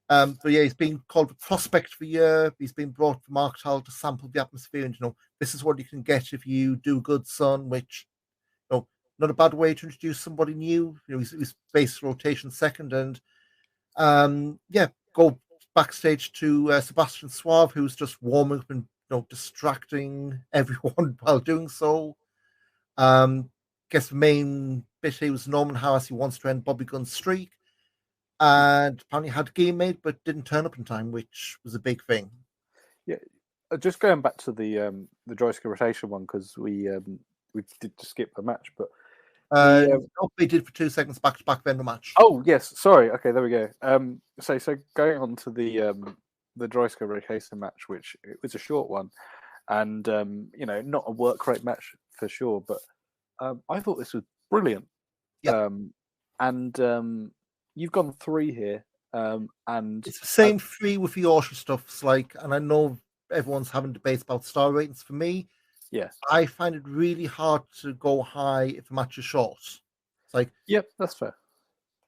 But yeah, he's been called the prospect of the year. He's been brought to Marktal to sample the atmosphere, and this is what you can get if you do good, son. Which, not a bad way to introduce somebody new. He's base rotation second, and go backstage to Sebastian Suave, who's just warming up and distracting everyone while doing so. Guess the main bit here was Norman Harris. He wants to end Bobby Gunn's streak, and apparently had a game made but didn't turn up in time, which was a big thing. Yeah, just going back to the joystick rotation one, because we did skip the match, but they did for 2 seconds back to back then the match. Oh yes, sorry. Okay, there we go. So going on to the joystick rotation match, which it was a short one, and not a work rate match for sure, but I thought this was brilliant. Yeah. And you've gone 3 here, and it's the same 3 with the Orshire stuff. And I know everyone's having debates about star ratings. For me, I find it really hard to go high if a match is short. It's yep, that's fair.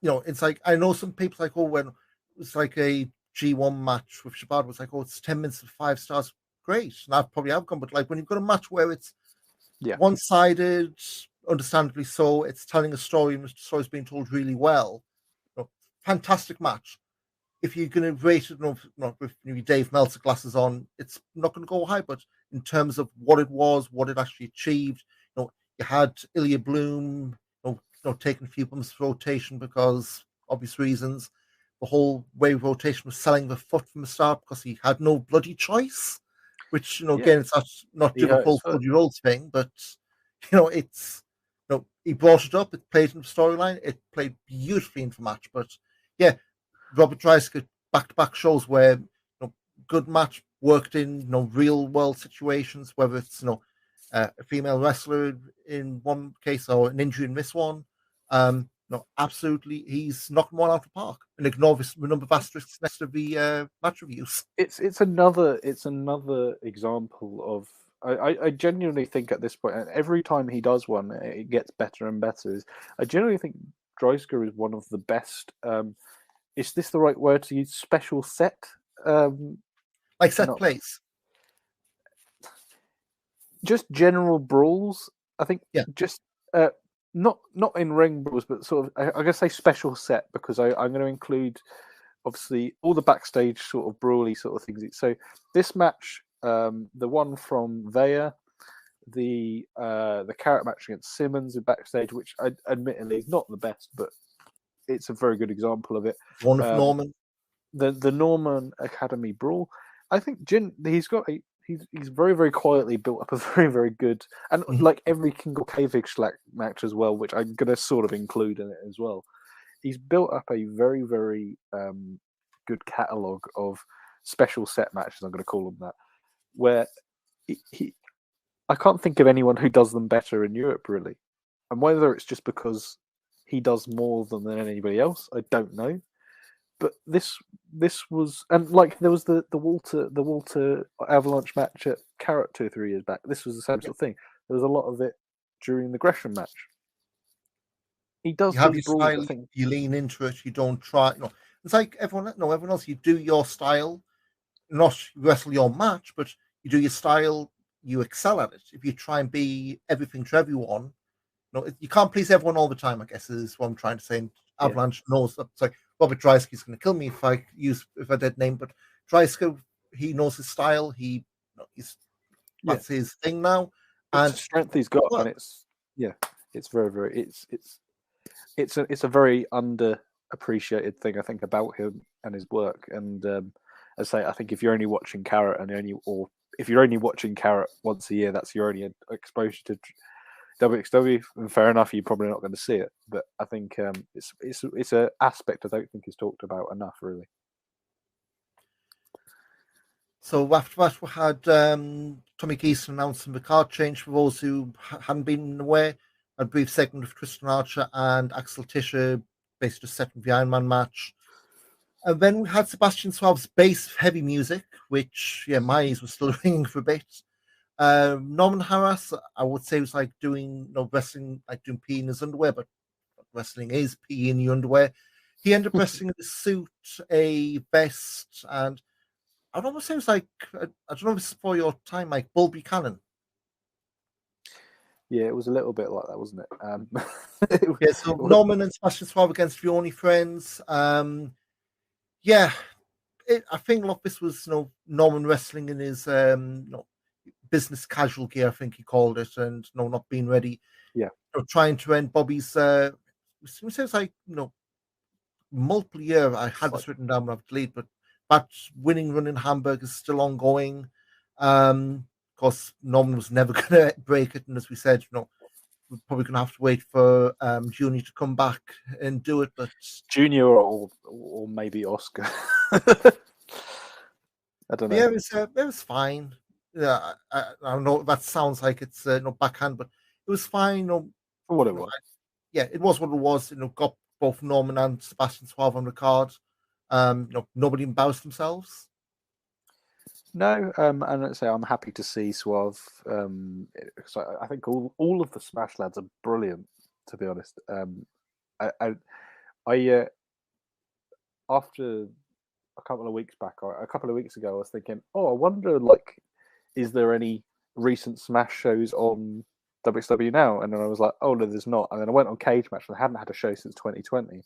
It's I know some people when it's a G1 match with Shabbat was it's 10 minutes of 5 stars. Great, and I probably have gone, but when you've got a match where it's one-sided, understandably so, it's telling a story and the story's being told really well. Fantastic match. If you're going to rate it, not with Dave Meltzer glasses on, it's not going to go high. But in terms of what it was, what it actually achieved, you had Ilya Bloom, taking a few bumps of rotation because obvious reasons. The whole way rotation was selling the foot from the start because he had no bloody choice. Which again, it's not doing the whole 40-year-old thing, but it's he brought it up. It played in the storyline. It played beautifully into the match. But yeah, Robert Dreisker back-to-back shows where good match worked in real world situations, whether it's a female wrestler in one case or an injury in this one. Absolutely, he's knocking one out of the park. And ignore the number of asterisks next to the match reviews. It's another example of. I genuinely think at this point, and every time he does one, it gets better and better. I genuinely think Dreisker is one of the best. Is this the right word to use? Special set, set plays. Just general brawls. I think. Just not in ring brawls, but sort of. I'm going to say special set because I'm going to include obviously all the backstage sort of brawly sort of things. So this match. The one from Veya, the carrot match against Simmons in backstage, which admittedly is not the best, but it's a very good example of it. One of Norman, the Norman Academy brawl. I think he's very very quietly built up a very very good, and like every single Kavik Schlack match as well, which I'm going to sort of include in it as well. He's built up a very very good catalogue of special set matches. I'm going to call them that. Where I can't think of anyone who does them better in Europe, really. And whether it's just because he does more than anybody else, I don't know. But this was, and like there was the Walter Avalanche match at Carrot 2 or 3 years back. This was the same sort of thing. There was a lot of it during the Gresham match. He does. You have your style. You lean into it. You don't try. It's like everyone else. You do your style. Not wrestle your match, but you do your style, you excel at it. If you try and be everything to everyone, you can't please everyone all the time, I guess is what I'm trying to say. And Avalanche knows that. It's like Robert Dreisker is going to kill me if I dead name, but Dreisker, he knows his style. That's his thing now. And it's a strength he's got, and it's very, very it's a very underappreciated thing I think about him and his work. And I say, I think if you're only watching Carrot if you're only watching Carrot once a year, that's your only exposure to WXW, and fair enough, you're probably not going to see it, but I think it's an aspect I don't think is talked about enough, really. So after that, we had Tommy Geeson announcing the card change for those who hadn't been aware. A brief segment of Tristan Archer and Axel Tischer, basically just setting the Iron Man match. And then we had Sebastian Suave's bass heavy music, which, my ears were still ringing for a bit. Norman Harras, I would say, was like doing wrestling, like doing pee in his underwear, but wrestling is pee in your underwear. He ended up wrestling in a suit, a vest, and I'd almost say it was like, I don't know if it's for your time, like Bull Buchanan. Yeah, it was a little bit like that, wasn't it? Yeah, so Norman and Sebastian Suave against the Only Friends. I think a lot of this was Norman wrestling in his business casual gear, I think he called it, and not being ready. Yeah, trying to end Bobby's. It sounds like multiple year. I had this written down, but I've deleted. But that winning run in Hamburg is still ongoing. Of course, Norman was never going to break it, and as we said, we're probably going to have to wait for Junior to come back and do it. But Junior or maybe Oscar. I don't know. Yeah, it was fine. Yeah, I don't know. That sounds like it's backhand, but it was fine. For what it was. It was what it was. Got both Norman and Sebastian Suave on the card. Nobody embarrassed themselves. No, and let's say I'm happy to see Suave. So I think all of the Smash lads are brilliant. To be honest, I after a couple of weeks back, or a couple of weeks ago, I was thinking, I wonder, is there any recent Smash shows on WXW now? And then I was like, no, there's not. And then I went on Cage Match, and they hadn't had a show since 2020.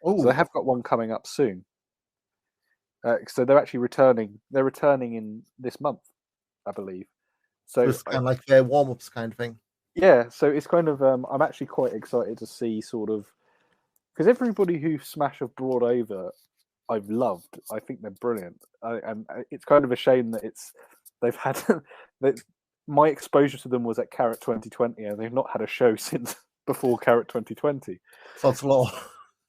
So they have got one coming up soon. So they're actually returning. They're returning in this month, I believe. So it's kind of like their warm-ups kind of thing. Yeah, so it's kind of. I'm actually quite excited to see sort of, because everybody who Smash have brought over, I've loved. I think they're brilliant, and it's kind of a shame that they've had that. My exposure to them was at Carrot 2020, and they've not had a show since before Carrot 2020. Sod's law.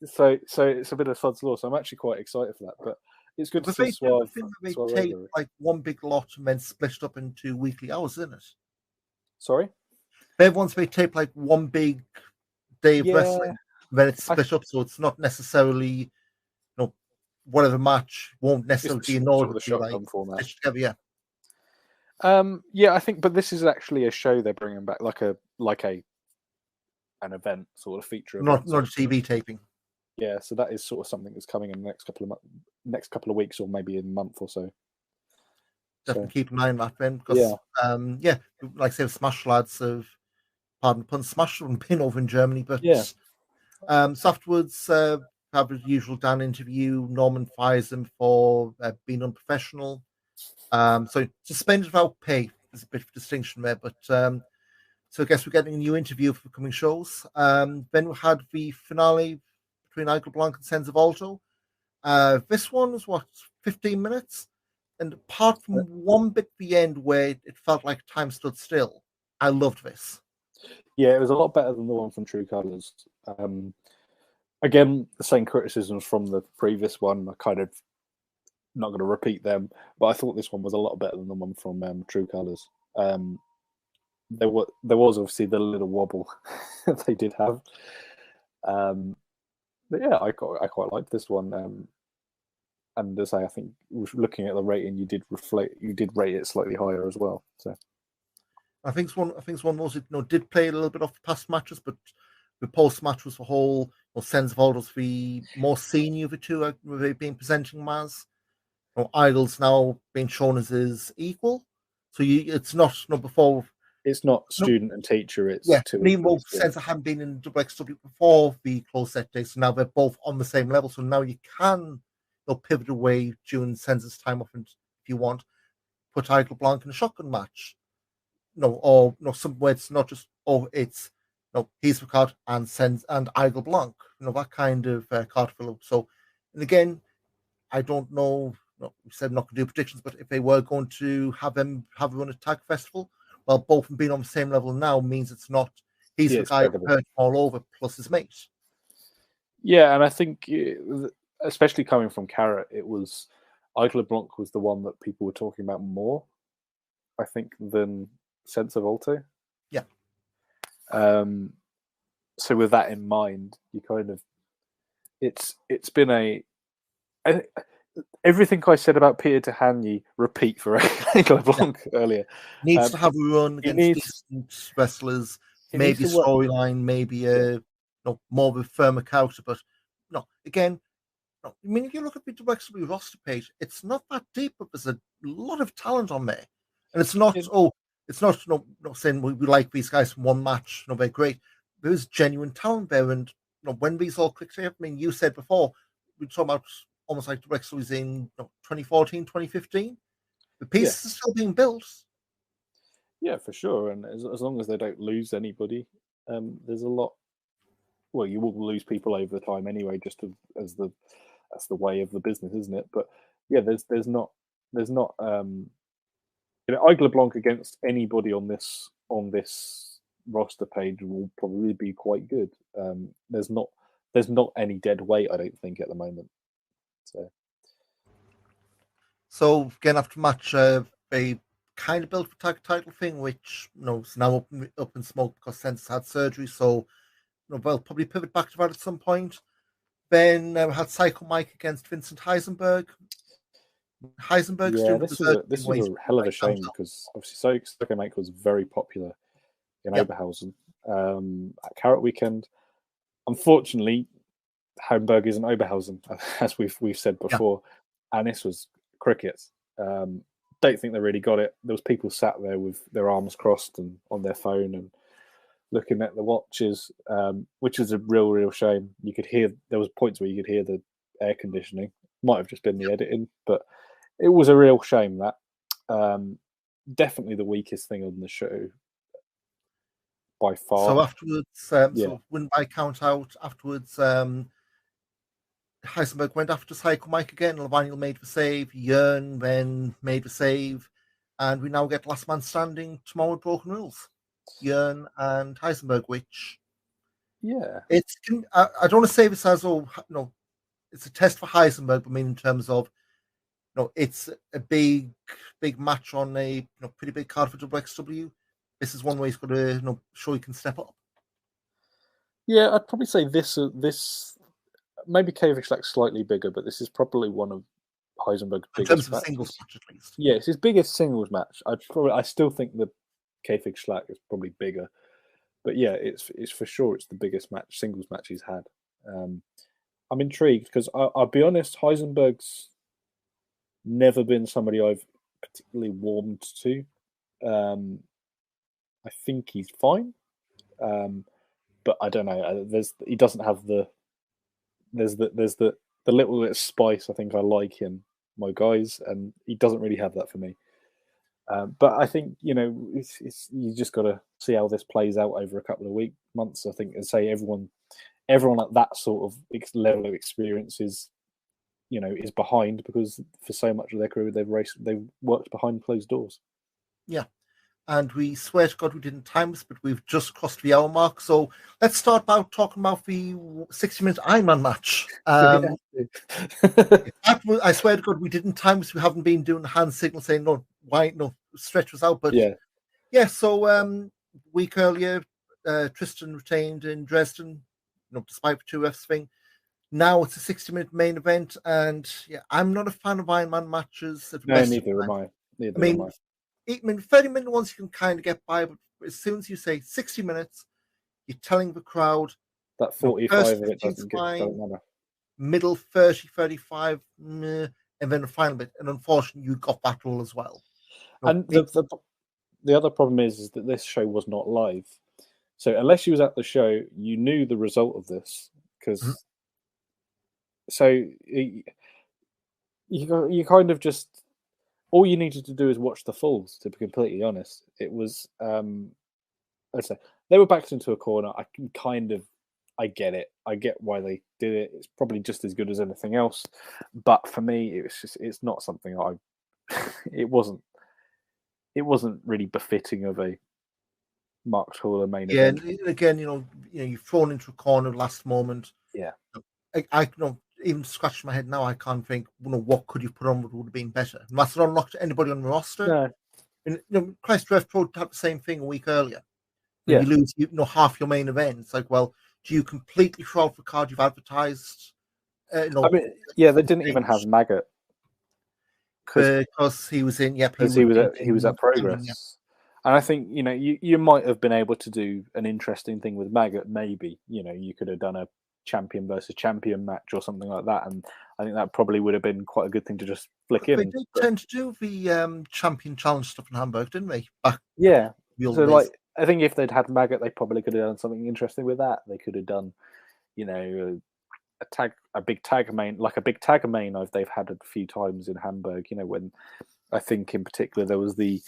So it's a bit of sod's law. So I'm actually quite excited for that. But it's good to see Suave. They take like one big lot and then split it up into weekly hours, isn't it? Sorry? Everyone's they tape like one big day of wrestling, then it's split up, so it's not necessarily whatever match won't necessarily be in order the shotgun format. Together, I think, but this is actually a show they're bringing back, like an event sort of feature. Not a TV taping. Yeah, so that is sort of something that's coming in the next couple of weeks, or maybe in a month or so. Definitely keep an eye on that then, because like I say, Smash lads have, pardon the pun, Smash haven't been over in Germany, but so afterwards, have the usual Dan interview. Norman fires him for being unprofessional. So suspended without pay. There's a bit of distinction there, but so I guess we're getting a new interview for coming shows. Then we had the finale between Igel Blanc and Senza Volto. This one was 15 minutes, and apart from one bit at the end where it felt like time stood still, I loved this. Yeah, it was a lot better than the one from True Colors. Again, the same criticisms from the previous one. I kind of not going to repeat them, but I thought this one was a lot better than the one from True Colors. There was obviously the little wobble they did have, but yeah, I quite liked this one. And as I think, looking at the rating, you did rate it slightly higher as well. So I think it's one of those did play a little bit off the past matches, but the post match was the whole sense of all those the more senior of the two they've been presenting as. Idol's now being shown as his equal, so it's not before. It's not student and teacher. It's Nemo Sense I hadn't been in WXW before the close set days, so now they're both on the same level. So now you can pivot away during Sense's time off, and if you want, put Idol Blanc in a shotgun match. Somewhere it's not just it's he's the card and Sense and Idol Blanc. That kind of card fill up. So, and again, I don't know. We said not going to do predictions, but if they were going to have them run a tag festival, well, both of them being on the same level now means it's not He's Yeah, the it's guy credible. who hurt all over, plus his mate. Yeah, and I think, especially coming from Carrot, it was Aigle Blanc was the one that people were talking about more, I think, than Sense of Alto. Yeah. So with that in mind, you kind of it's been everything I said about Peter Tihanyi repeat for Aigle Blanc earlier. Needs to have a run against needs- decent wrestlers, he maybe a needs to work. storyline, maybe more of a firmer character. But no, again, no. I mean, if you look at the WXW roster page, it's not that deep, but there's a lot of talent on there, and it's not saying we like these guys from one match. No, they're great. There's genuine talent there, and when these all click together. I mean, you said before we talk about almost like WXW in 2014, 2015. The pieces are still being built. Yeah, for sure. And as long as they don't lose anybody, there's a lot. Well, you will lose people over time anyway, just as the way of the business, isn't it? But yeah, there's not Aigle Blanc against anybody on this roster page will probably be quite good. There's not any dead weight, I don't think, at the moment. So again, after match, they kind of built the tag title thing, which is now up in smoke because Sense had surgery. So they'll probably pivot back to that at some point. Then we had Psycho Mike against Vincent Heisenberg. Heisenberg's doing this was a hell of a shame because obviously Psycho Mike was very popular in Oberhausen at Carrot Weekend. Unfortunately, Hamburg isn't Oberhausen, as we've said before, and this was crickets. Don't think they really got it. There was people sat there with their arms crossed and on their phone and looking at the watches, which was a real shame. You could hear there was points where you could hear the air conditioning. Might have just been the editing, but it was a real shame. That definitely the weakest thing on the show by far. So afterwards, so win by count out. Afterwards, Heisenberg went after Psycho Mike again. Levaniel made the save. Jörn then made the save. And we now get last man standing tomorrow with Broken Rules. Jörn and Heisenberg, which... It's... I don't want to say this as, it's a test for Heisenberg, but I mean in terms of, it's a big match on a pretty big card for WXW. This is one way he's got to show he can step up. Yeah, I'd probably say this maybe Kavik Schlack's slightly bigger, but this is probably one of Heisenberg's biggest in terms of matches. Singles match, at least. Yeah, it's his biggest singles match. I still think the Kavik Schlack is probably bigger, but yeah, it's for sure it's the biggest singles match he's had. I'm intrigued because I'll be honest, Heisenberg's never been somebody I've particularly warmed to. I think he's fine, but I don't know. He doesn't have there's the little bit of spice I think I like in my guys, and he doesn't really have that for me. But I think it's you just got to see how this plays out over a couple of months. I think, and say everyone at that sort of level of experience is behind, because for so much of their career they've worked behind closed doors. Yeah. And we swear to God we didn't time this, but we've just crossed the hour mark. So let's start about talking about the 60-minute Ironman match. I swear to God we didn't time this. We haven't been doing the hand signal saying stretch was out. But so week earlier, Tristan retained in Dresden, despite the 2Fs thing. Now it's a 60-minute main event, and I'm not a fan of Ironman matches. No, neither am I. I mean, 30-minute ones you can kind of get by, but as soon as you say 60 minutes, you're telling the crowd that 45 of it doesn't matter. Middle 30, 35, and then the final bit. And unfortunately, you got that rule as well. And the other problem is that this show was not live. So unless you was at the show, you knew the result of this, because so you kind of just, all you needed to do is watch the falls, to be completely honest. It was, I'd say, they were backed into a corner. I get it. I get why they did it. It's probably just as good as anything else. But for me, it's not something it wasn't really befitting of a Mark Taller main Yeah, event. and again, you're thrown into a corner last moment. Yeah. I even scratching my head now, I can't think, what could you put on that would have been better. Must have unlocked anybody on the roster. No. And Christ, Rev Pro had the same thing a week earlier. Yeah. You lose, half your main event. It's like, well, do you completely throw out the card you've advertised? I mean, yeah, they didn't even have Maggot because he was in. Yep, he was at Progress. Yep. And I think you might have been able to do an interesting thing with Maggot. Maybe you could have done a champion versus champion match or something like that, and I think that probably would have been quite a good thing to just flick in. They did tend to do the champion challenge stuff in Hamburg, didn't they? Yeah. So I think if they'd had Maggot, they probably could have done something interesting with that. They could have done, a big tag main, like a big tag main. They've had a few times in Hamburg. When I think in particular there was the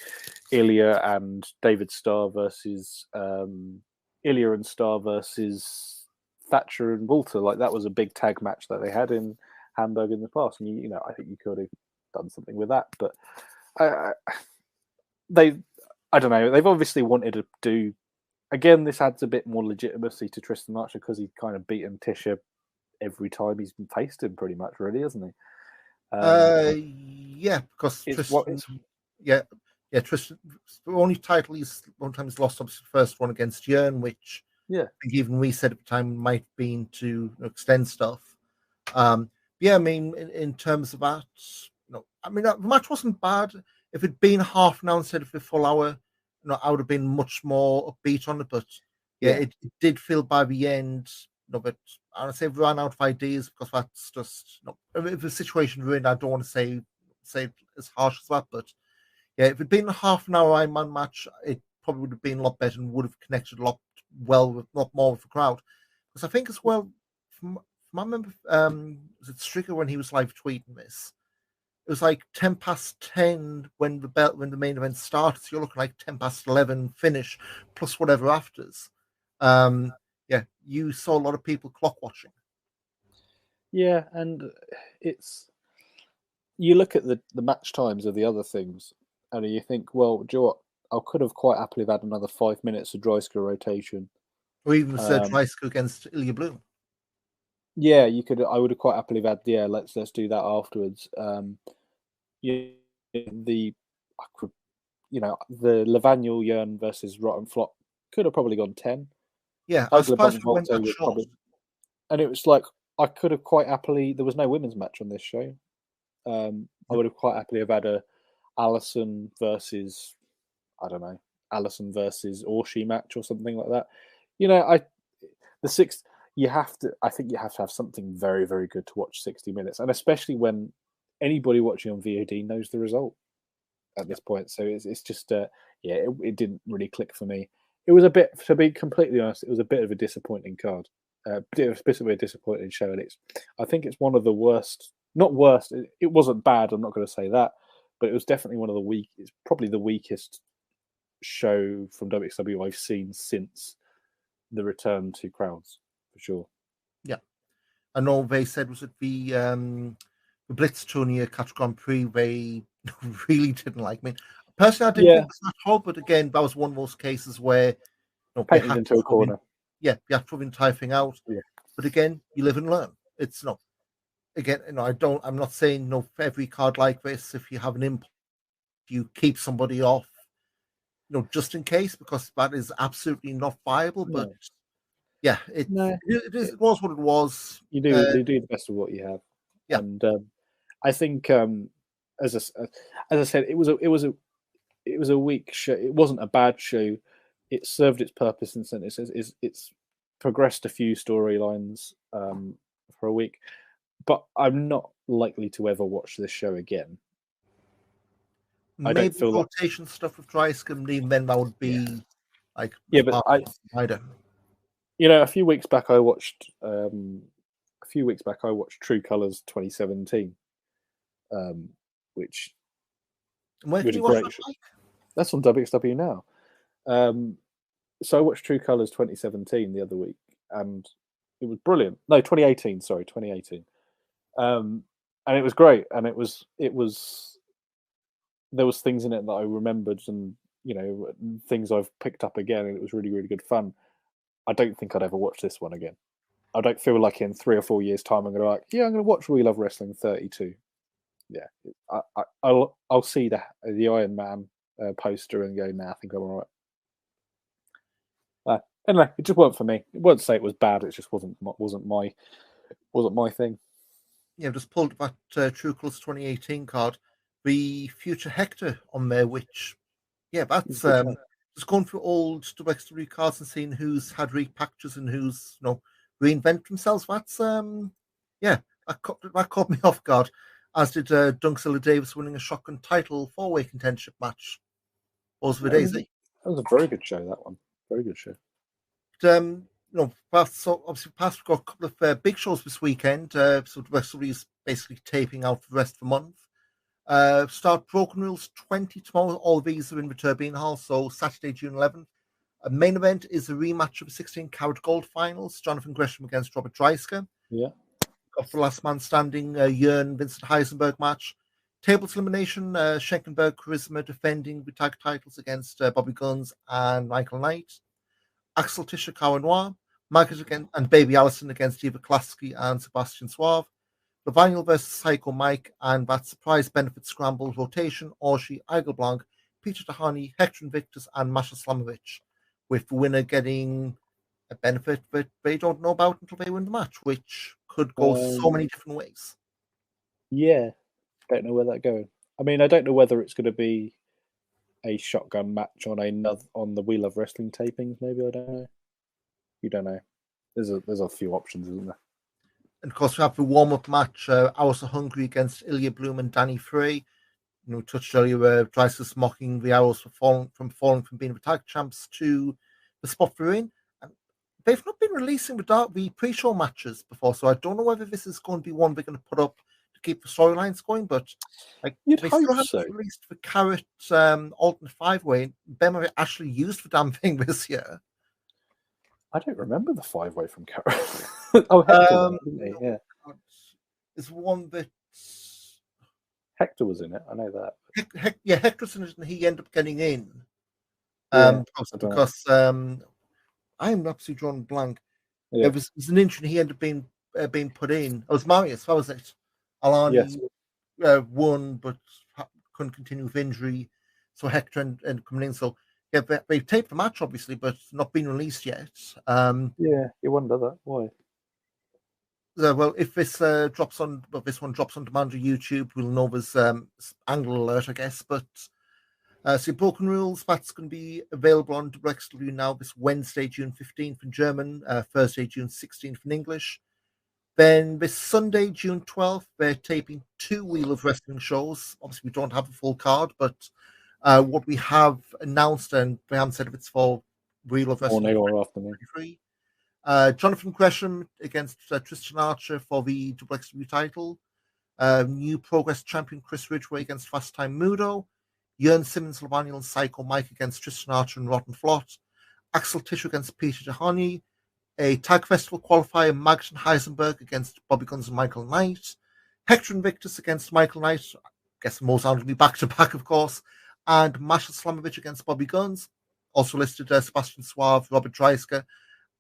Ilya and David Starr versus Ilya and Starr versus Thatcher and Walter. Like that was a big tag match that they had in Hamburg in the past, and I think you could have done something with that, but I don't know. They've obviously wanted to do. Again, this adds a bit more legitimacy to Tristan Archer because he's kind of beaten Tisha every time he's faced him, pretty much, really, hasn't he? Yeah, because Tristan. Tristan. The only title he's one time he's lost, obviously, the first one against Jörn, which I think even we said at the time might have been to extend stuff. I mean, in terms of that, the match wasn't bad. If it'd been half an hour instead of a full hour, I would have been much more upbeat on it. But it did feel by the end, but I would say we ran out of ideas because that's just if the situation ruined. I don't want to say it as harsh as that, but if it'd been a half an hour Iron Man match, it probably would have been a lot better and would have connected a lot more with the crowd. Because I think as well, I remember was it Stricker when he was live tweeting this? It was like 10:10 when the main event started. So you're looking like 11:10 finish plus whatever afters. You saw a lot of people clock watching. Yeah, and you look at the match times of the other things, and you think, well, do you know what? I could have quite happily had another 5 minutes of Dreisker rotation, or even Dreisker against Ilya Bloom. Yeah, you could. I would have quite happily had. Yeah, let's do that afterwards. The Levanuel Jörn versus Rotten Flop could have probably gone 10. Yeah, I was surprised it went that short. And it was like I could have quite happily. There was no women's match on this show. I would have quite happily have had a Allison versus Orshi match or something like that. I think you have to have something very, very good to watch 60 minutes, and especially when anybody watching on VOD knows the result at this point. So it's just it didn't really click for me. It was a bit, to be completely honest, it was a bit of a disappointing card. A bit of a disappointing show, and I think it's one of the worst. Not worst. It wasn't bad. I'm not going to say that, but it was definitely one of the weak. It's probably the weakest show from WXW I've seen since the return to crowds, for sure. Yeah, and all they said was that the Blitz tourney at Catch Grand Prix they really didn't like me. Personally, I didn't think it was that hard, but again, that was one of those cases where painted into a corner. You have to the entire thing out. Yeah. But again, you live and learn. It's not. Again, I'm not saying for every card like this, if you have an impulse, you keep somebody off, just in case, because that is absolutely not viable. But it was what it was. You do the best of what you have. Yeah. And I think, as I said, it was a weak show. It wasn't a bad show. It served its purpose in the sense it's progressed a few storylines for a week. But I'm not likely to ever watch this show again. Maybe rotation stuff with Dreisker, even then that would be like but I don't. A few weeks back I watched True Colors 2017, which where did you watch that? Like? That's on WXW now. So I watched True Colors 2017 the other week, and it was brilliant. No, 2018. Sorry, 2018. And it was great, and it was there was things in it that I remembered and things I've picked up again, and it was really, really good fun. I don't think I'd ever watch this one again. I don't feel like in 3 or 4 years' time I'm going to I'm going to watch We Love Wrestling 32. Yeah, I'll see the Iron Man poster and go, nah, I think I'm all right. Anyway, it just wasn't for me. It won't say it was bad. It just wasn't my thing. Yeah, I've just pulled that True Colors 2018 card, the Future Hector on there, which that's just going through old WXW cards and seeing who's had repactures and who's reinvent themselves. That's that caught me off guard. As did Dunkzilla Davis winning a shotgun title 4-way contendership match. Was the Daisy. That was a very good show. That one, very good show. Obviously, we've got a couple of big shows this weekend. So WXW is basically taping out for the rest of the month. Start Broken Rules 20 tomorrow. All of these are in the Turbine Hall, so Saturday, June 11th. Main event is a rematch of the 16-carat gold finals. Jonathan Gresham against Robert Dreisker. Yeah. Got the last man standing, Jörn Vincent Heisenberg match. Tables elimination, Schenkenberg Charisma defending the tag titles against Bobby Guns and Michael Knight. Axel Tischer Noir, Margaret again, and Baby Allison against Eva Klasky and Sebastian Suave. The Vinyl versus Psycho Mike, and that surprise benefit scramble rotation, Orshi, Eigelblanc, Peter Tahani, Hector Invictus, and Masha Slamovich, with the winner getting a benefit that they don't know about until they win the match, which could go so many different ways. Yeah, don't know where that's going. I mean, I don't know whether it's going to be a shotgun match on the We Love Wrestling tapings. Maybe, I don't know. You don't know. There's a few options, isn't there? And of course, we have the warm-up match, Hours of Hungry against Ilya Bloom and Danny Frey. Touched earlier, Dreiser's mocking the Arrows for falling from being the tag champs to the spot they're in. And they've not been releasing the pre-show matches before, so I don't know whether this is going to be one they're going to put up to keep the storylines going. But You'd they hope still haven't so. released the Carrot alternate 5-way. Ben have actually used the damn thing this year. I don't remember the 5-way from Carrot. Oh, Hector, didn't he? Yeah. It's one that Hector was in it. I know that. Hector's in it, and he ended up getting in. Because I'm absolutely drawn blank. Yeah. It was an injury. He ended up being put in. It was Marius. What was it? Alani won, but couldn't continue with injury. So Hector ended up coming in. So they taped the match, obviously, but not been released yet. You wonder that. Why? Well, if this this one drops on demand on YouTube, we'll know there's angle alert, I guess. But so Broken Rules, that's going to be available on WXW now this Wednesday, June 15th in German, Thursday, June 16th in English. Then this Sunday, June 12th, they're taping 2 Wheel of Wrestling shows. Obviously, we don't have a full card, but what we have announced, and we haven't said if it's for Wheel of Wrestling. Morning or afternoon. Jonathan Gresham against Tristan Archer for the WXW title. New Progress champion Chris Ridgway against Fast Time Mudo. Jörn Simmons, Lavaniel, and Psycho Mike against Tristan Archer and Rotten Flot. Axel Tischer against Peter Tahani. A Tag Festival qualifier, Magden Heisenberg against Bobby Guns and Michael Knight. Hector Invictus against Michael Knight. I guess most will be back-to-back, of course. And Masha Slamovich against Bobby Guns. Also listed Sebastian Suave, Robert Dreisker.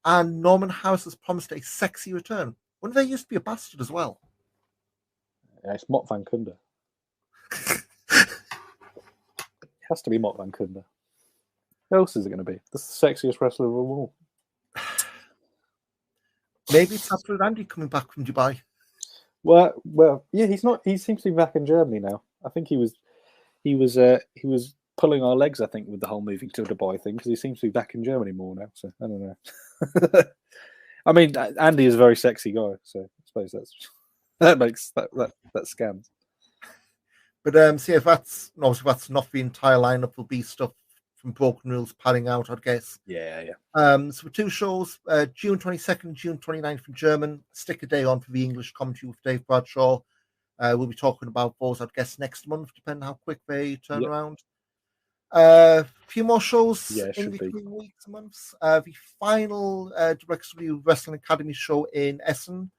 And Norman Harris has promised a sexy return. When they used to be a bastard as well. Yeah, it's Mott Van Kunder. It has to be Mott Van Kunder. Who else is it going to be? That's the sexiest wrestler of them all. Maybe it's Absolute Andy coming back from Dubai. Well, yeah, he's not. He seems to be back in Germany now. I think he was pulling our legs, I think, with the whole moving to Dubai thing, because he seems to be back in Germany more now. So I don't know. I mean, Andy is a very sexy guy, so I suppose that makes that scans. But see, if that's not the entire lineup, will be stuff from Broken Rules padding out, I'd guess. Yeah. So 2 shows, June 22nd, June 29th in German. Stick a day on for the English commentary with Dave Bradshaw. We'll be talking about those, I'd guess, next month, depending how quick they turn around. A few more shows in between weeks and months. The final WXW Wrestling Academy show in Essen.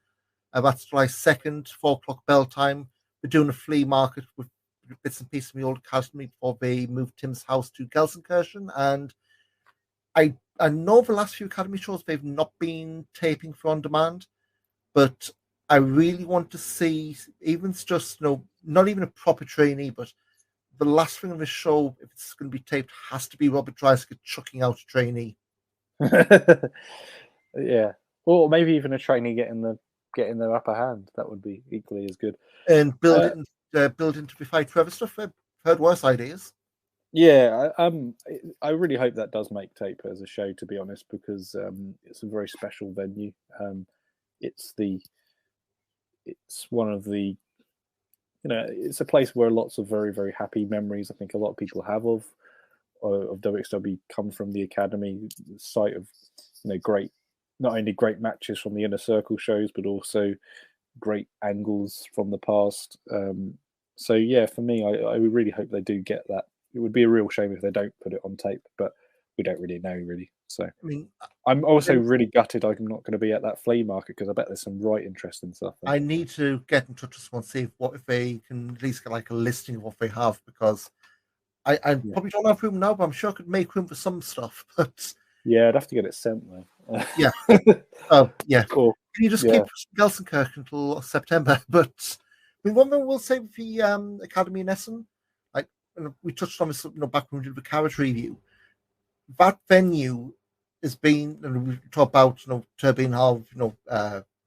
That's July 2nd, 4 o'clock bell time. We're doing a flea market with bits and pieces of my old academy before they moved Tim's house to Gelsenkirchen. And I know the last few academy shows they've not been taping for on demand, but I really want to see, even it's just not even a proper trainee, but the last thing on the show, if it's going to be taped, has to be Robert Dreisker chucking out a trainee. Yeah, or maybe even a trainee getting their upper hand. That would be equally as good. And build into the fight forever stuff. I've heard worse ideas. Yeah, I really hope that does make tape as a show, to be honest, because it's a very special venue. It's one of the, it's a place where lots of very, very happy memories, I think a lot of people have of WXW come from the Academy, the site of, not only great matches from the Inner Circle shows, but also great angles from the past. So yeah, for me, I really hope they do get that. It would be a real shame if they don't put it on tape, but we don't really know, really. So I mean, I'm also really gutted I'm not going to be at that flea market, because I bet there's some right interesting stuff there. I need to get in touch with someone, see if they can at least get like a listing of what they have, because I probably don't have room now, but I'm sure I could make room for some stuff. But yeah, I'd have to get it sent though. Yeah. Oh yeah. Cool. Can you just keep Gelsenkirchen until September? But I mean, one thing we'll say with the Academy in Essen, like we touched on this, back when we did the carriage review. That venue has been, and we talk about, Turbine Hall,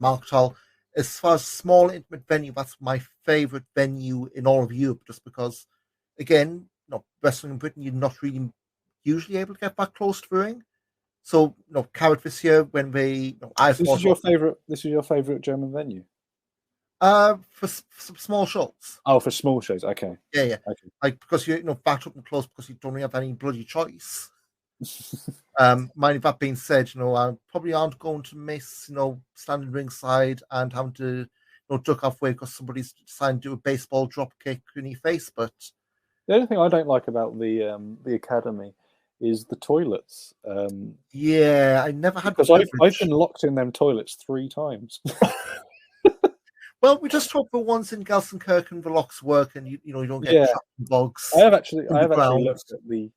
Markthal. As far as small, intimate venue, that's my favorite venue in all of Europe, just because, again, wrestling in Britain, you're not really usually able to get back close to the ring. So, Carrot this year, when they, This is your favorite German venue? For some small shows. Oh, for small shows, okay. Yeah. Okay. Like, because you're backed up and close, because you don't really have any bloody choice. Mind that being said, I probably aren't going to miss, standing ringside and having to, duck halfway because somebody's deciding to do a baseball drop kick in your face. But the only thing I don't like about the Academy is the toilets. Yeah, I never had. Because I've been locked in them toilets 3 times. Well, we just hope the ones in Gelsenkirchen the locks work, and you don't get trapped in bogs. I have actually looked at the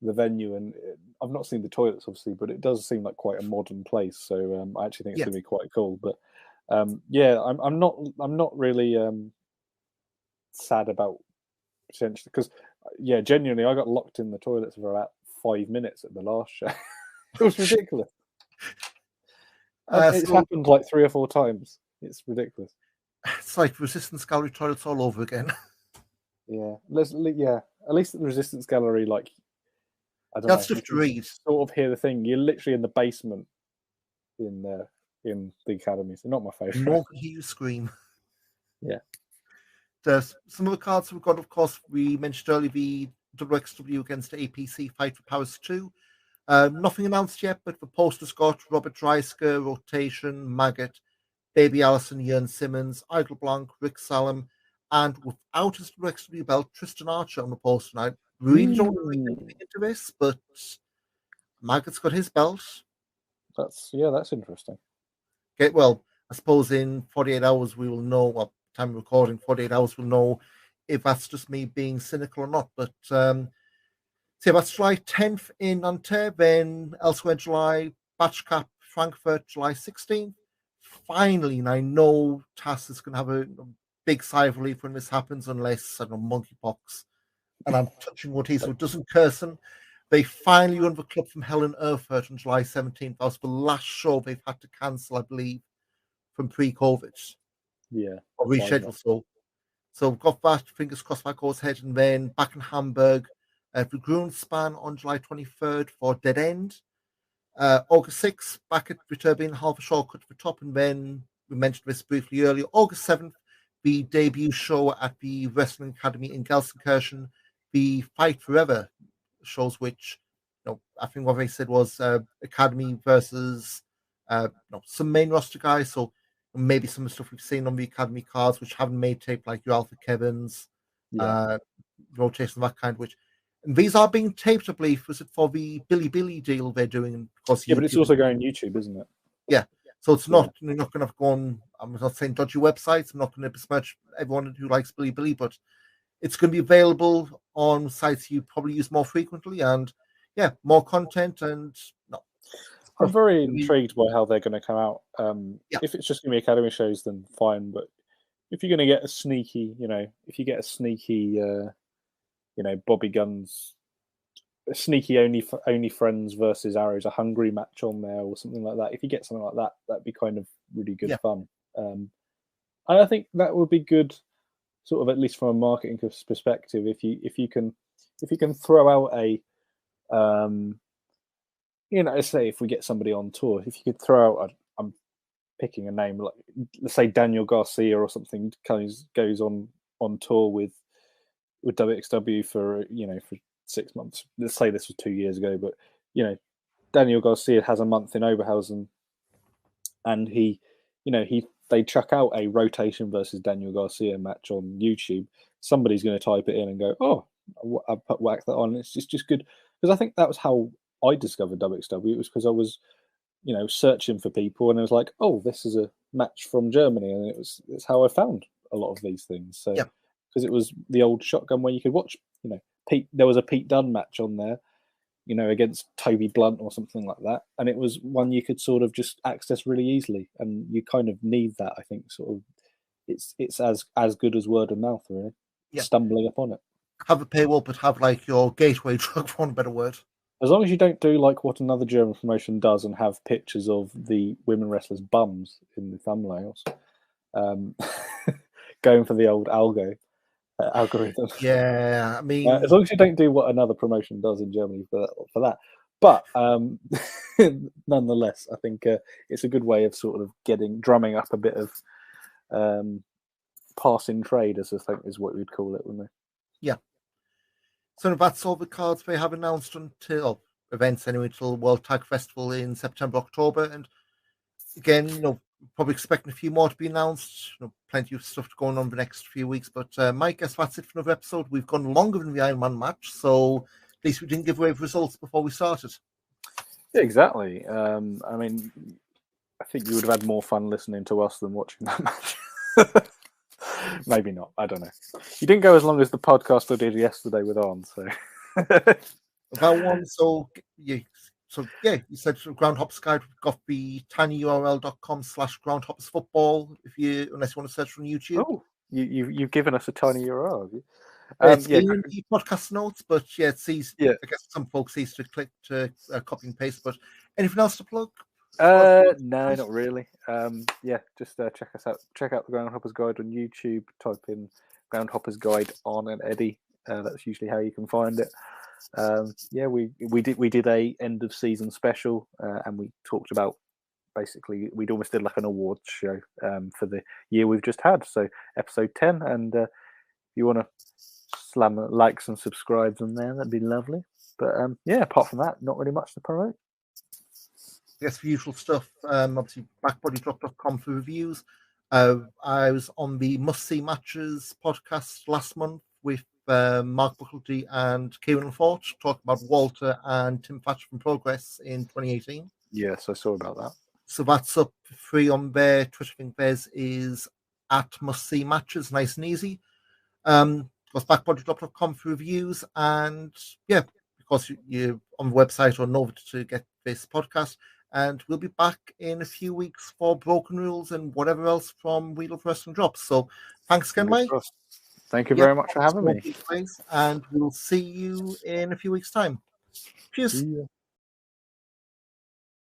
venue, and I've not seen the toilets obviously, but it does seem like quite a modern place. So I actually think it's going to be quite cool. But yeah, I'm not really sad about potentially, because genuinely, I got locked in the toilets for about 5 minutes at the last show. It was ridiculous. It's happened like 3 or 4 times. It's ridiculous. It's like Resistance Gallery toilets all over again. Yeah, at least at the Resistance Gallery, like, I don't know. That's just to read. Sort of hear the thing. You're literally in the basement in the Academy. So not my favorite. No one can hear you scream. Yeah. There's some of the cards we've got. Of course, we mentioned earlier the WXW against APC fight for Powers 2. Nothing announced yet, but the poster's got Robert Dreisker, Rotation, Maggot, Baby Allison, Jörn Simmons, Idle Blanc, Rick Salem, and without his WXW belt, Tristan Archer on the poster. Now, I really don't want to read anything into this, but Maggot's got his belt. That's interesting. Okay, well, I suppose in 48 hours we will know, well, time of recording, 48 hours we'll know if that's just me being cynical or not. But so that's July 10th in Nanterre, then elsewhere July, Batchcap, Frankfurt, July 16th. Finally, and I know Tass is going to have a big sigh of relief when this happens, unless, I don't know, monkeypox, and I'm touching wood here so it doesn't curse. They finally run the club from Hell in Erfurt on July 17th. That was the last show they've had to cancel, I believe, from pre-COVID. Yeah. Or reschedule. So we've got that, fingers crossed that goes ahead, and then back in Hamburg, the Grundspan on July 23rd for Dead End. August 6th, back at Viturbine, half a shortcut to the top, and then we mentioned this briefly earlier. August 7th, the debut show at the Wrestling Academy in Gelsenkirchen, the Fight Forever shows, which I think what they said was Academy versus some main roster guys. So maybe some of the stuff we've seen on the Academy cards, which haven't made tape, like your Alpha Kevin's, Rotation, that kind, which. And these are being taped, I believe. Was it for the Billy deal they're doing? But it's also going on YouTube, isn't it? Yeah. So it's not, you're not going to have gone, I'm not saying dodgy websites, I'm not going to besmirch everyone who likes Billy, but it's going to be available on sites you probably use more frequently, and more content. And I'm very intrigued by how they're going to come out. Yeah. If it's just going to be academy shows, then fine. But if you're going to get a sneaky, Bobby Guns, a sneaky only friends versus Arrows, a hungry match on there or something like that. If you get something like that, that'd be kind of really good fun. And I think that would be good, sort of at least from a marketing perspective. If you can throw out a, say if we get somebody on tour, if you could throw out, I'm picking a name, like let's say Daniel Garcia or something, goes on tour with WXW for 6 months. Let's say this was 2 years ago, but Daniel Garcia has a month in Oberhausen, and they chuck out a rotation versus Daniel Garcia match on YouTube. Somebody's going to type it in and go, "Oh, I whack that on." It's just good, because I think that was how I discovered WXW. It was because I was searching for people, and it was like, "Oh, this is a match from Germany," and it's how I found a lot of these things. So because it was the old Shotgun where you could watch, Pete. There was a Pete Dunne match on there, against Toby Blunt or something like that, and it was one you could sort of just access really easily, and you kind of need that. I think sort of it's as good as word of mouth, really. Stumbling upon it. Have a paywall, but have like your gateway drug, for want of a better word. As long as you don't do like what another German promotion does and have pictures of the women wrestlers' bums in the thumbnails, going for the old algorithm. Yeah, I mean, as long as you don't do what another promotion does in Germany for that. But nonetheless, I think it's a good way of sort of drumming up a bit of passing trade, as I think is what we'd call it, wouldn't we? Yeah. So that's all the cards they have announced until events anyway, until World Tag Festival in September, October. And again, probably expecting a few more to be announced. Plenty of stuff going on the next few weeks. But Mike, guess that's it for another episode. We've gone longer than the Iron Man match, so at least we didn't give away the results before we started. Yeah, exactly. I mean, I think you would have had more fun listening to us than watching that match. Maybe not. I don't know. You didn't go as long as the podcast I did yesterday with Arn, so. That one, so you said Groundhoppers Guide. We've got the tinyurl.com/groundhoppersfootball unless you want to search on YouTube. Oh, you've given us a tiny URL, have you? It's in the podcast notes, but it's easy. Yeah. I guess some folks easy to click to copy and paste. But anything else to plug? No, not really. Just check us out. Check out the Groundhoppers Guide on YouTube. Type in Groundhoppers Guide on and Eddie. That's usually how you can find it. We did a end of season special, and we talked about basically we'd almost did like an awards show for the year we've just had. So episode 10, and if you want to slam likes and subscribes on there, that'd be lovely. But apart from that, not really much to promote. I guess the usual stuff. Obviously, backbodydrop.com for reviews. I was on the Must See Matches podcast last month with Mark Buckledy and Kieran Fort, talking about Walter and Tim Thatcher from Progress in 2018. Yes, I saw about that. So that's up free on their Twitter. I think theirs is at Must See Matches, nice and easy. Goes backbodydrop.com for reviews, and because you're on the website or Nova to get this podcast. And we'll be back in a few weeks for Broken Rules and whatever else from Wheel of Wrestling drops. So thanks again, Mike. Thank you very much for having me. And we'll see you in a few weeks' time. Cheers.